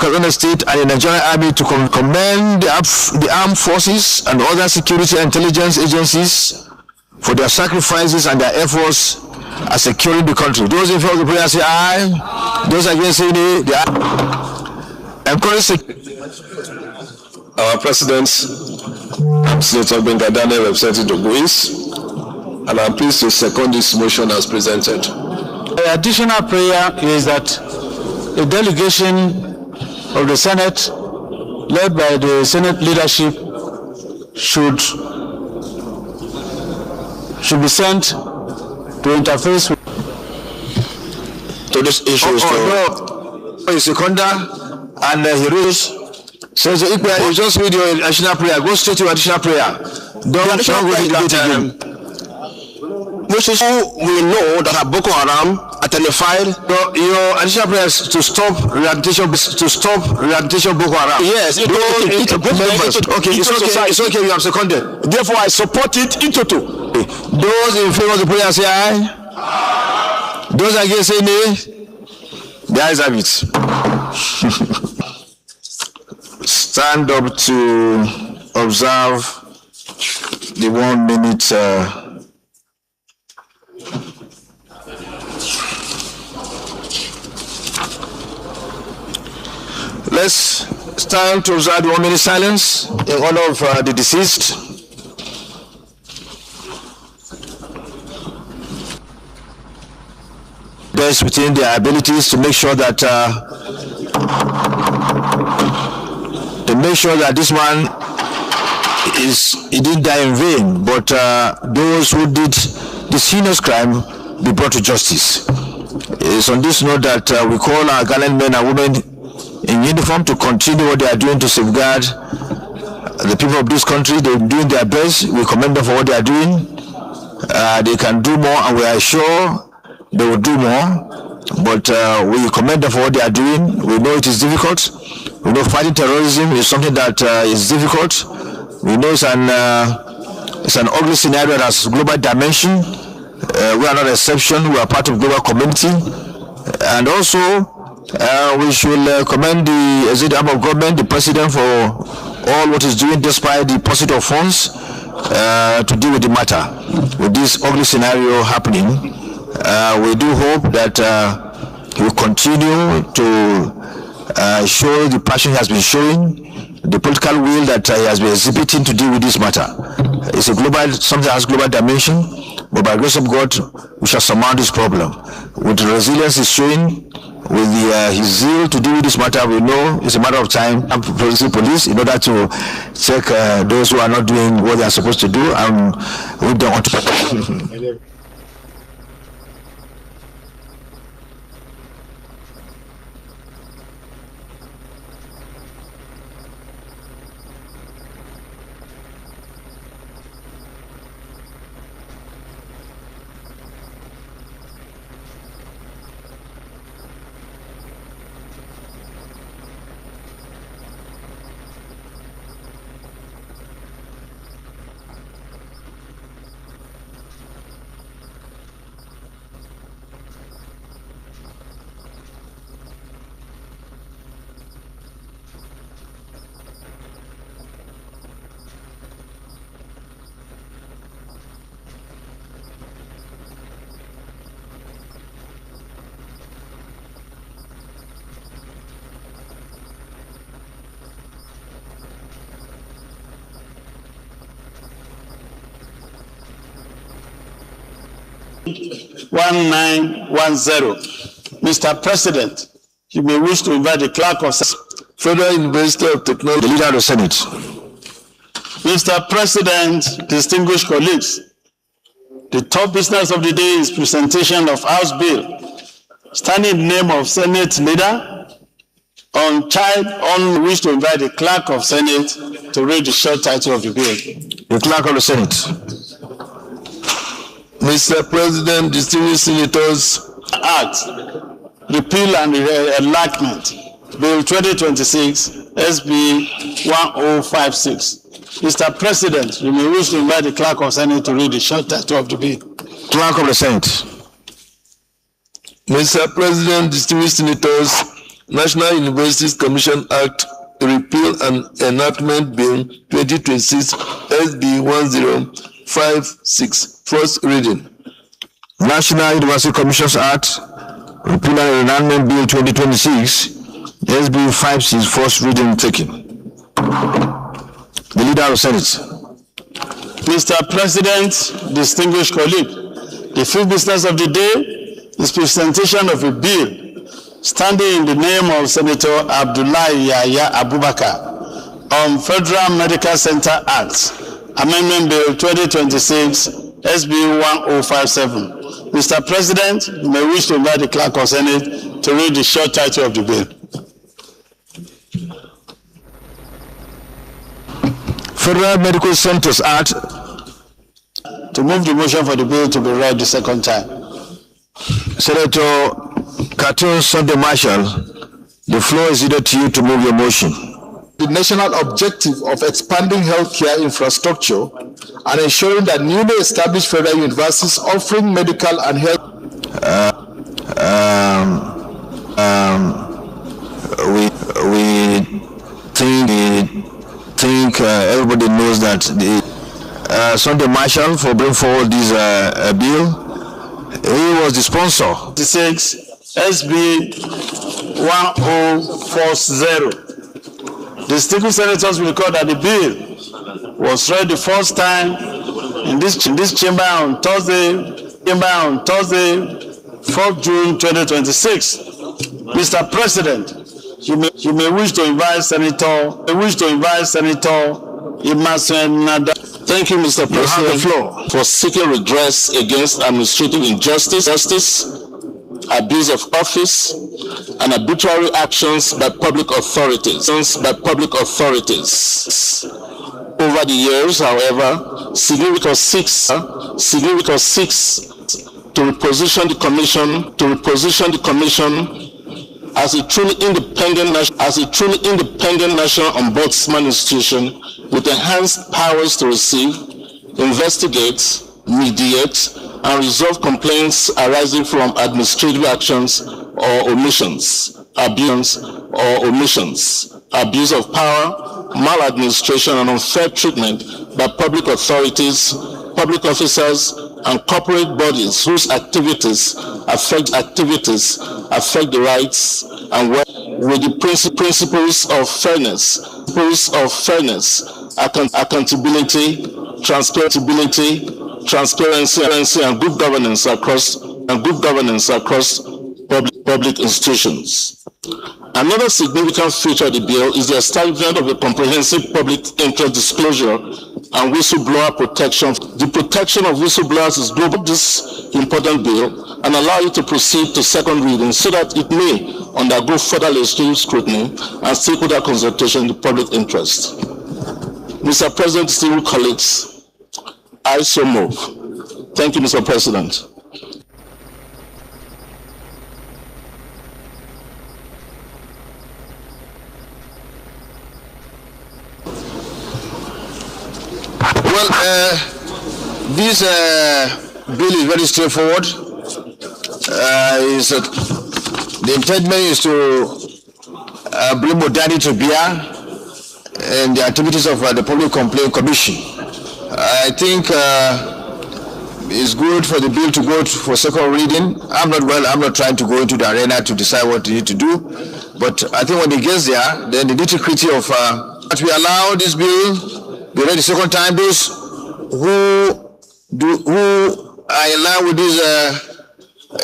Kaduna State and the Nigerian Army to commend the armed forces and other security and intelligence agencies for their sacrifices and their efforts at securing the country. Those in favor of the prayer say aye. Those against say nay. Our President, Senator Benga Daniel, representing the Goins, and I'm pleased to second this motion as presented. The additional prayer is that a delegation of the Senate, led by the Senate leadership, should be sent to interface with this issue. Seconder, and he reads. So you just read your additional prayer. Go straight to your additional prayer. Don't go to the debate again. Which is we know that Boko Haram identified your additional prayers to stop rehabilitation Boko Haram. Yes, okay, it's okay, you have seconded. Therefore, I support it in total. Those in favor of the prayer say aye. Those against say nay. The ayes have it. Stand up to observe the 1 minute. Let's stand to observe the 1 minute silence in honor of the deceased. Best within their abilities to make sure that this man he didn't die in vain, but those who did this heinous crime be brought to justice. It's on this note that we call our gallant men and women in uniform to continue what they are doing to safeguard the people of this country. They're doing their best. We commend them for what they are doing. They can do more, and we are sure they will do more. But we commend them for what they are doing. We know it is difficult. We know fighting terrorism is something that is difficult. We know it's an ugly scenario that has global dimension. We are not an exception. We are part of global community. And also, we should commend the executive arm of government, the president, for all what he's doing despite the deposit of funds to deal with the matter. With this ugly scenario happening, we do hope that he will continue to show the passion he has been showing, the political will that he has been exhibiting to deal with this matter. It's a global, something that has global dimension, but by the grace of God, we shall surmount this problem. With the resilience he's showing, with his zeal to deal with this matter, we know it's a matter of time. I'm proposing police in order to check those who are not doing what they are supposed to do, and we don't want to. 1910. Mr. President, you may wish to invite the clerk of Federal University of Technology, the leader of the Senate. Mr. President, distinguished colleagues, the top business of the day is presentation of House Bill, standing in the name of Senate leader. On wish to invite the clerk of Senate to read the short title of the bill. The clerk of the Senate. Mr. President, distinguished senators, Act, Repeal and Enactment, Bill 2026, SB 1056. Mr. President, you may wish to invite the clerk of Senate to read the short title of the bill. Clerk of the Senate. Mr. President, distinguished senators, National Universities Commission Act, Repeal and Enactment Bill 2026, SB 1056, first reading. National University Commissions Act, Repeal and Enactment Bill 2026, SB 56, first reading taken. The leader of the Senate. Mr. President, distinguished colleague, the fifth business of the day is presentation of a bill standing in the name of Senator Abdullahi Yahya Abubakar on Federal Medical Center Act, Amendment Bill 2026, SB 1057. Mr. President, you may wish to invite the clerk of Senate to read the short title of the bill. Federal Medical Centers Act. To move the motion for the bill to be read the second time. Senator Cartoon Sunday Marshall, the floor is either to you to move your motion. The national objective of expanding healthcare infrastructure and ensuring that newly established federal universities offering medical and health. We think everybody knows that the Sunday Marshall for bringing forward this bill. He was the sponsor. 6 SB 1040. Distinguished senators will record that the bill was read the first time in this chamber on Thursday, 4th June 2026. Mr. President, you may wish to invite Senator Emerson Nada. Thank you, Mr. President, for seeking redress against administrative injustice, abuse of office, and arbitrary actions by public authorities. Over the years, however, significant seeks to reposition the commission as a truly independent national ombudsman institution with enhanced powers to receive, investigate, mediate, and resolve complaints arising from administrative actions or omissions, abuse of power, maladministration, and unfair treatment by public authorities, public officers, and corporate bodies whose activities affect the rights and with the principles of fairness, accountability, transparency, and good governance across public institutions. Another significant feature of the bill is the establishment of a comprehensive public interest disclosure and whistleblower protection. The protection of whistleblowers is global. This important bill and allow it to proceed to second reading so that it may undergo further legislative scrutiny and stakeholder consultation in the public interest. Mr. President, distinguished colleagues, I so move. Thank you, Mr. President. Well, this bill is very straightforward. The intent is to bring modernity to bear and the activities of the Public Complaint Commission. I think it's good for the bill to go for second reading. I'm not trying to go into the arena to decide what you need to do, but I think when it gets there, then the nitty-gritty of that we allow this bill be read the second time. Those who in line with this,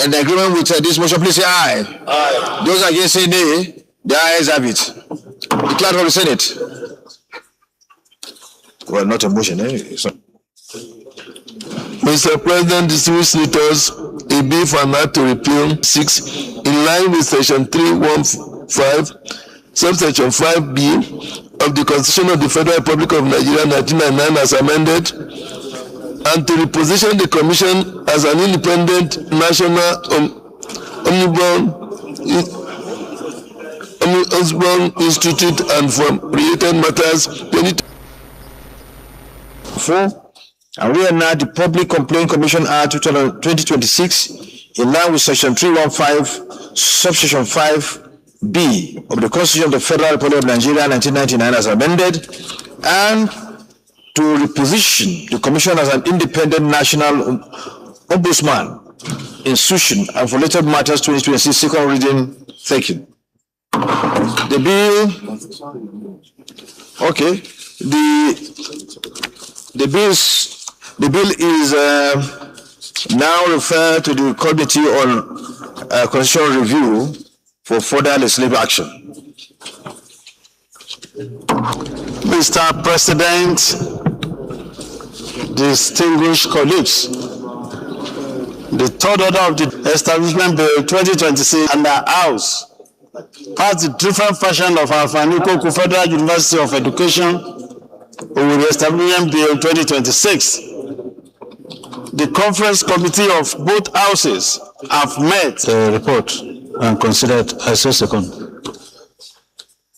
in agreement with this motion, please say aye. Aye. Those against say nay. The ayes have it. Declared for the Senate. Well, not a motion, eh? Mr. President, distinguished senators, a bill for an act to repeal 6 in line with section 315, subsection 5B of the Constitution of the Federal Republic of Nigeria 1999 as amended, and to reposition the Commission as an independent national ombudsman institute and for related matters. And we are now the Public Complaint Commission Act 2026 in line with section 315, subsection 5B of the Constitution of the Federal Republic of Nigeria 1999 as amended, and to reposition the Commission as an independent national ombudsman institution and for related matters 2026 second reading. Thank you. The bill, okay, the bill is now referred to the Committee on Constitutional Review for further legislative action. Mr. President, distinguished colleagues, the third order of the Establishment Bill 2026 and the House passed the different version of our Fanuko Federal University of Education with the Establishment Bill 2026. The conference committee of both houses have met. Report and considered as a second.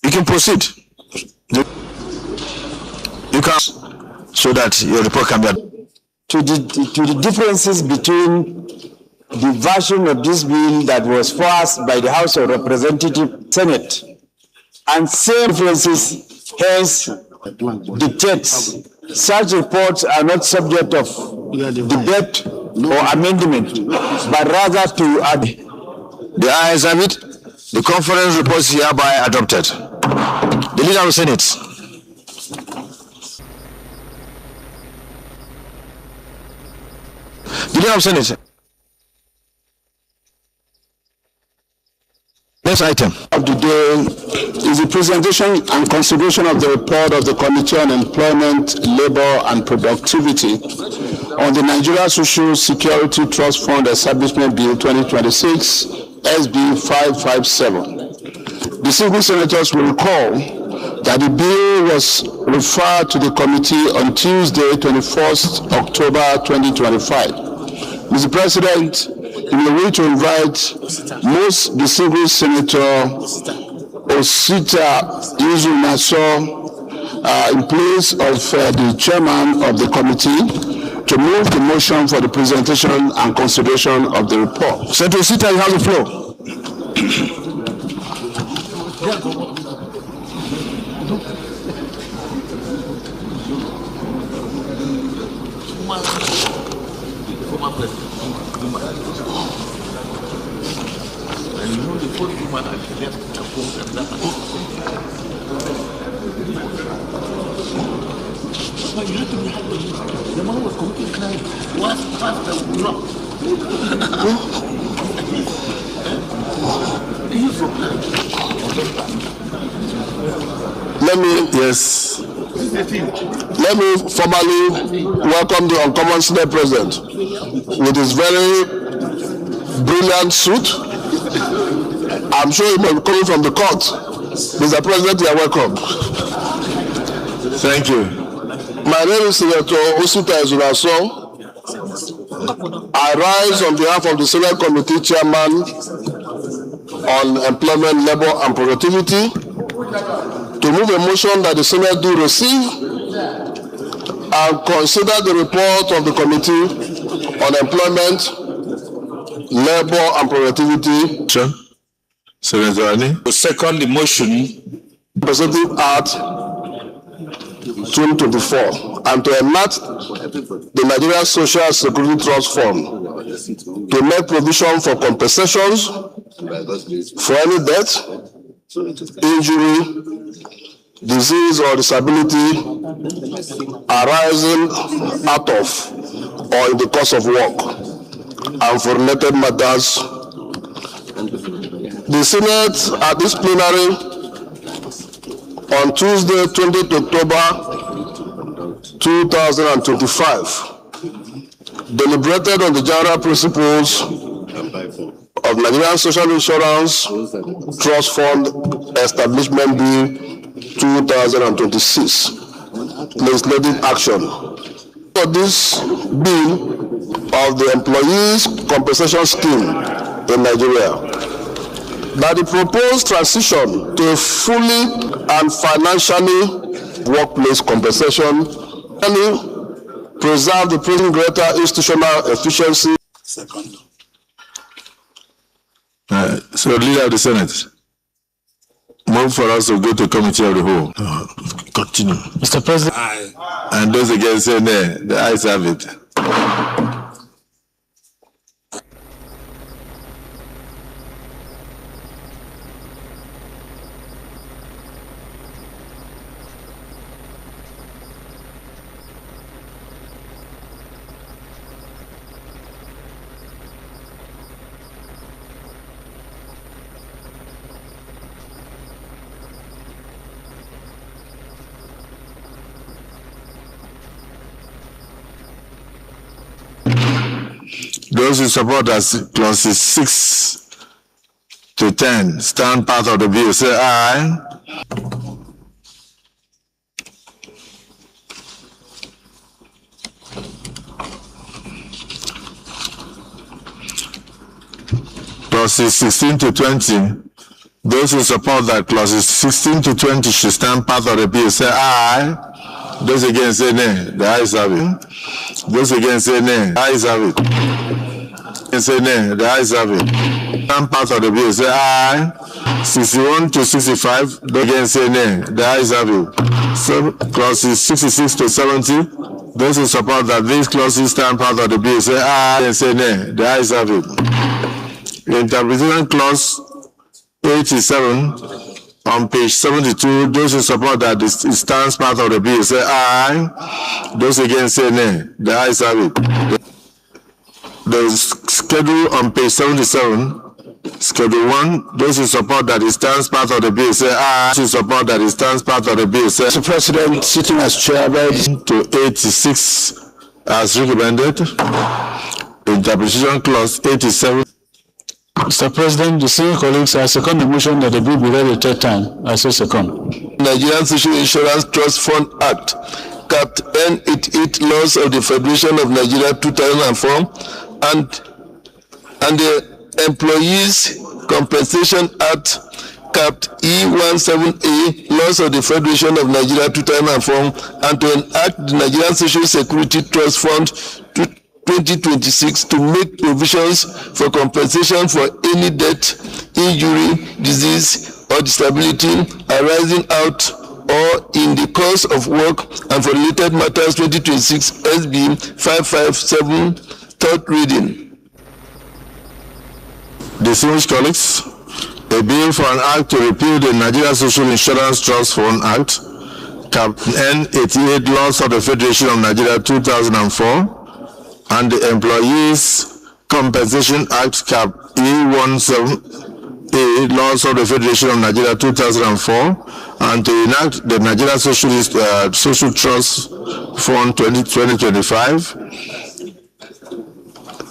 You can proceed. You can, so that your report can be. To the differences between the version of this bill that was passed by the House of Representatives, Senate, and same differences, hence dictates such reports are not subject of debate or amendment, but rather to add. The ayes have it. The conference report is hereby adopted. The Leader of the Senate. The Leader of the Senate. Next item of the day is the presentation and consideration of the report of the Committee on Employment, Labor and Productivity on the Nigeria Social Security Trust Fund Establishment Bill 2026, SB 557. Distinguished senators will recall that the bill was referred to the committee on Tuesday, 21st October 2025. Mr. President, we wish to invite most distinguished Senator Osita Yuzu Naso in place of the chairman of the committee to move the motion for the presentation and consideration of the report. Senator Osita, you have the floor. Let me formally welcome the Uncommon Senate President with his very brilliant suit. I'm sure he may be coming from the court. Mr. President, you are welcome. Thank you. My name is Senator Osita Yuzu Naso. I rise on behalf of the Senate Committee Chairman on Employment, Labor and Productivity to move a motion that the Senate do receive and consider the report of the Committee on Employment, Labor and Productivity. Senator Ali. To second the motion. Representative Act 2024 and to enact the Nigeria Social Security Trust Fund to make provision for compensations for any death, injury, disease or disability arising out of or in the course of work. and for related matters. The Senate at this plenary on Tuesday, 20th October 2025, deliberated on the general principles of Nigerian Social Insurance Trust Fund Establishment Bill 2026, legislative action. For this bill of the Employees Compensation Scheme in Nigeria, that the proposed transition to a fully and financially workplace compensation preserve the present greater institutional efficiency. Second. So, Leader of the Senate, move for us to go to Committee of the Whole. Continue. Mr. President. Aye. And those against say nay. The ayes have it. Those who support as clauses 6 to 10 stand part of the bill, say aye. Clauses 16 to 20, those who support that clauses 16 to 20 should stand part of the bill, say aye. Those against say nay. The ayes have it. Those against say nay. The ayes have it. And say nay. The ayes have it. Stand part of the bill, say aye. 61 to 65. Those against say nay. The ayes have it. So clauses 66 to 70. Those who support that these clauses stand part of the bill, say aye and say nay. The ayes have it. Interpretation clause 87 on page 72. Those who support that it stands part of the bill, say aye. Those against say nay. The ayes have it. The schedule on page 77, schedule 1. Those who support that it stands part of the bill, say aye. Those who support that it stands part of the bill, say Mr. President, sitting as chair, to 86 as recommended. Interpretation clause 87. Mr. President, the same colleagues, I second the motion that the bill be read a third time. I say second. Nigerian Social Insurance Trust Fund Act, Capt. N88, laws of the Federation of Nigeria 2004, and the Employees Compensation Act, Capt. E17A, laws of the Federation of Nigeria 2004, and to enact the Nigerian Social Security Trust Fund 2026 to make provisions for compensation for any death, injury, disease, or disability arising out or in the course of work and for related matters 2026 SB 557, third reading. Distinguished colleagues, a bill for an act to repeal the Nigeria Social Insurance Trust Fund Act, Cap N88, laws of the Federation of Nigeria 2004, and the Employees Compensation Act, Cap E17A, laws of the Federation of Nigeria 2004, and to enact the Nigeria Social Trust Fund 2025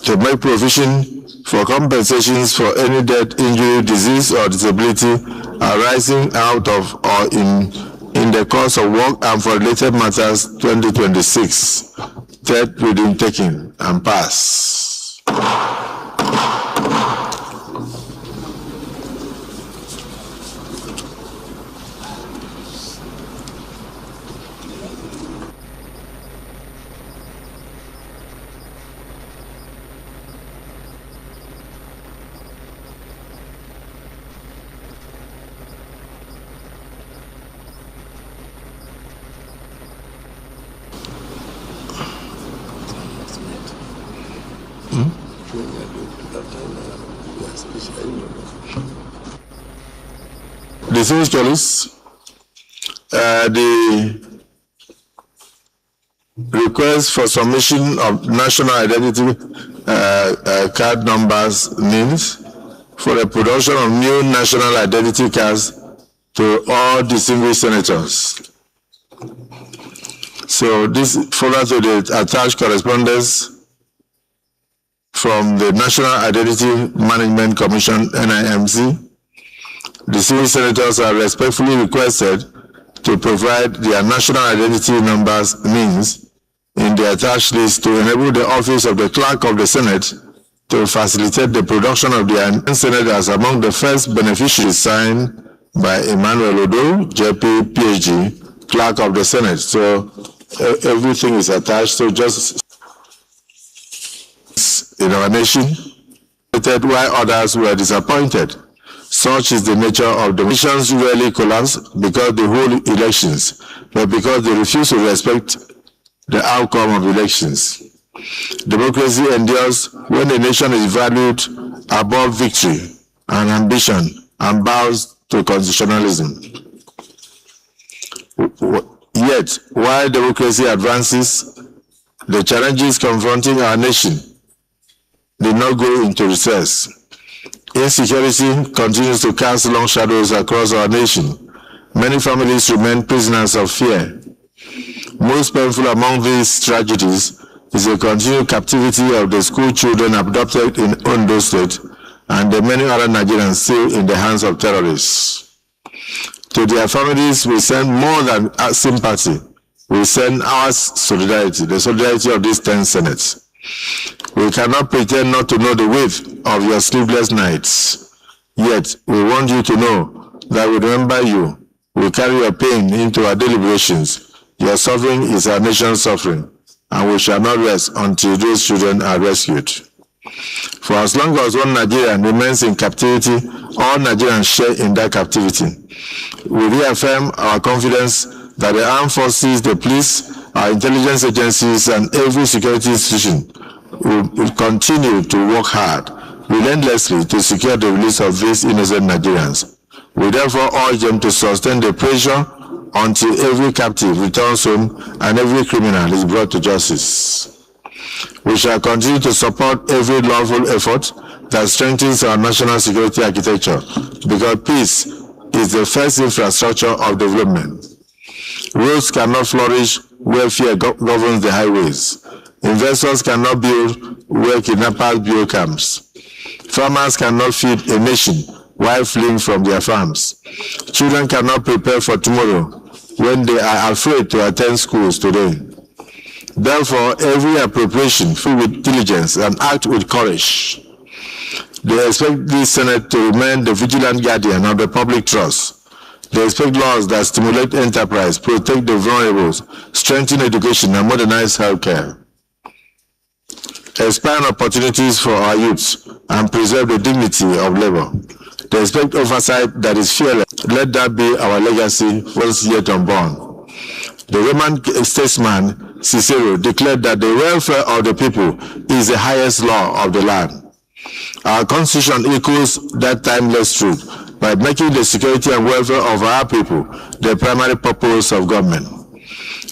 to make provision for compensations for any death, injury, disease, or disability arising out of or in the course of work and for related matters 2026. Third reading taken and pass. Distinguished colleagues, the request for submission of national identity card numbers NINs for the production of new national identity cards to all distinguished senators. So this follows to the attached correspondence from the National Identity Management Commission, NIMC. Distinguished senators are respectfully requested to provide their national identity numbers NINs in the attached list to enable the office of the clerk of the Senate to facilitate the production of their senators among the first beneficiaries signed by Emmanuel Odo, JP, PhD, clerk of the Senate. So everything is attached. So just in our nation, why others were disappointed. Such is the nature of the nations rarely collapse because they hold elections, but because they refuse to respect the outcome of elections. Democracy endures when a nation is valued above victory and ambition and bows to constitutionalism. Yet, while democracy advances, the challenges confronting our nation did not go into recess. Insecurity continues to cast long shadows across our nation. Many families remain prisoners of fear. Most painful among these tragedies is the continued captivity of the school children abducted in Ondo State and the many other Nigerians still in the hands of terrorists. To their families, we send more than our sympathy. We send our solidarity, the solidarity of these 10 senates. We cannot pretend not to know the weight of your sleepless nights. Yet, we want you to know that we remember you. We carry your pain into our deliberations. Your suffering is our nation's suffering, and we shall not rest until those children are rescued. For as long as one Nigerian remains in captivity, all Nigerians share in that captivity. We reaffirm our confidence that the armed forces, the police, our intelligence agencies, and every security institution will continue to work hard, relentlessly, to secure the release of these innocent Nigerians. We therefore urge them to sustain the pressure until every captive returns home and every criminal is brought to justice. We shall continue to support every lawful effort that strengthens our national security architecture, because peace is the first infrastructure of development. Roads cannot flourish where fear governs the highways. Investors cannot build where kidnappers build camps. Farmers cannot feed a nation while fleeing from their farms. Children cannot prepare for tomorrow when they are afraid to attend schools today. Therefore, every appropriation filled with diligence and act with courage. They expect this Senate to remain the vigilant guardian of the public trust. They expect laws that stimulate enterprise, protect the vulnerable, strengthen education, and modernize healthcare. Expand opportunities for our youths and preserve the dignity of labor. They expect oversight that is fearless. Let that be our legacy once yet unborn. The Roman statesman Cicero declared that the welfare of the people is the highest law of the land. Our Constitution echoes that timeless truth by making the security and welfare of our people the primary purpose of government.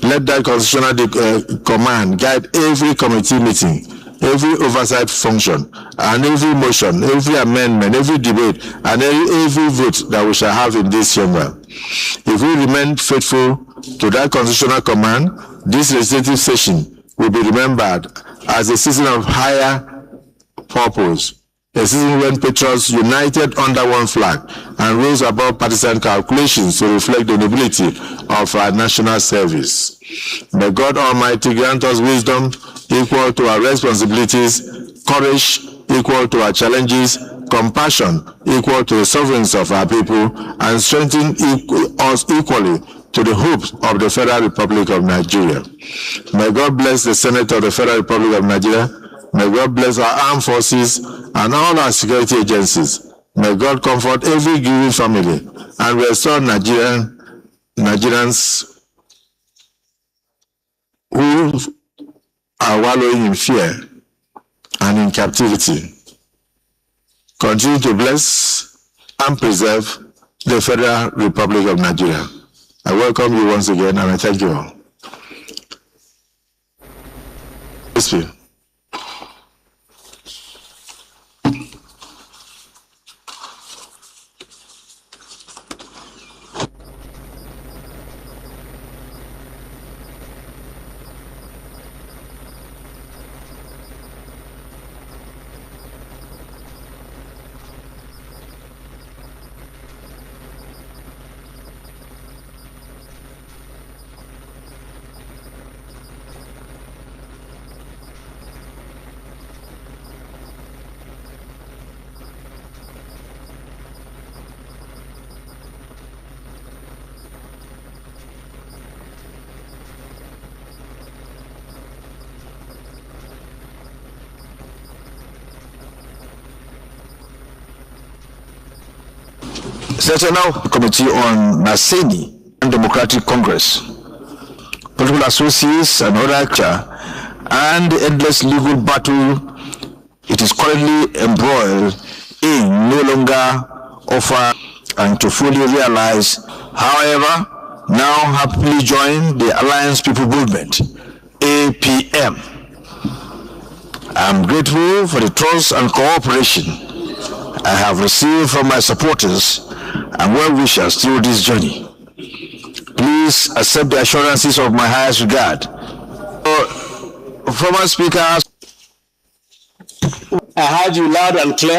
Let that constitutional command guide every committee meeting, every oversight function, and every motion, every amendment, every debate, and every vote that we shall have in this chamber. If we remain faithful to that constitutional command, this legislative session will be remembered as a season of higher purpose, a season when patriots united under one flag and rose above partisan calculations to reflect the nobility of our national service. May God Almighty grant us wisdom equal to our responsibilities, courage equal to our challenges, compassion equal to the sufferings of our people, and strengthen us equally to the hopes of the Federal Republic of Nigeria. May God bless the Senate of the Federal Republic of Nigeria. May God bless our armed forces and all our security agencies. May God comfort every grieving family and restore Nigerians who are wallowing in fear and in captivity. Continue to bless and preserve the Federal Republic of Nigeria. I welcome you once again and I thank you all. Speaker. Senator now Committee on Naseni and Democratic Congress, political associates and other actors, and the endless legal battle it is currently embroiled in no longer offer and to fully realize. However, now happily join the Alliance People Movement, APM. I am grateful for the trust and cooperation I have received from my supporters and well-wishers through this journey. Please accept the assurances of my highest regard. Former Speaker, I heard you loud and clear.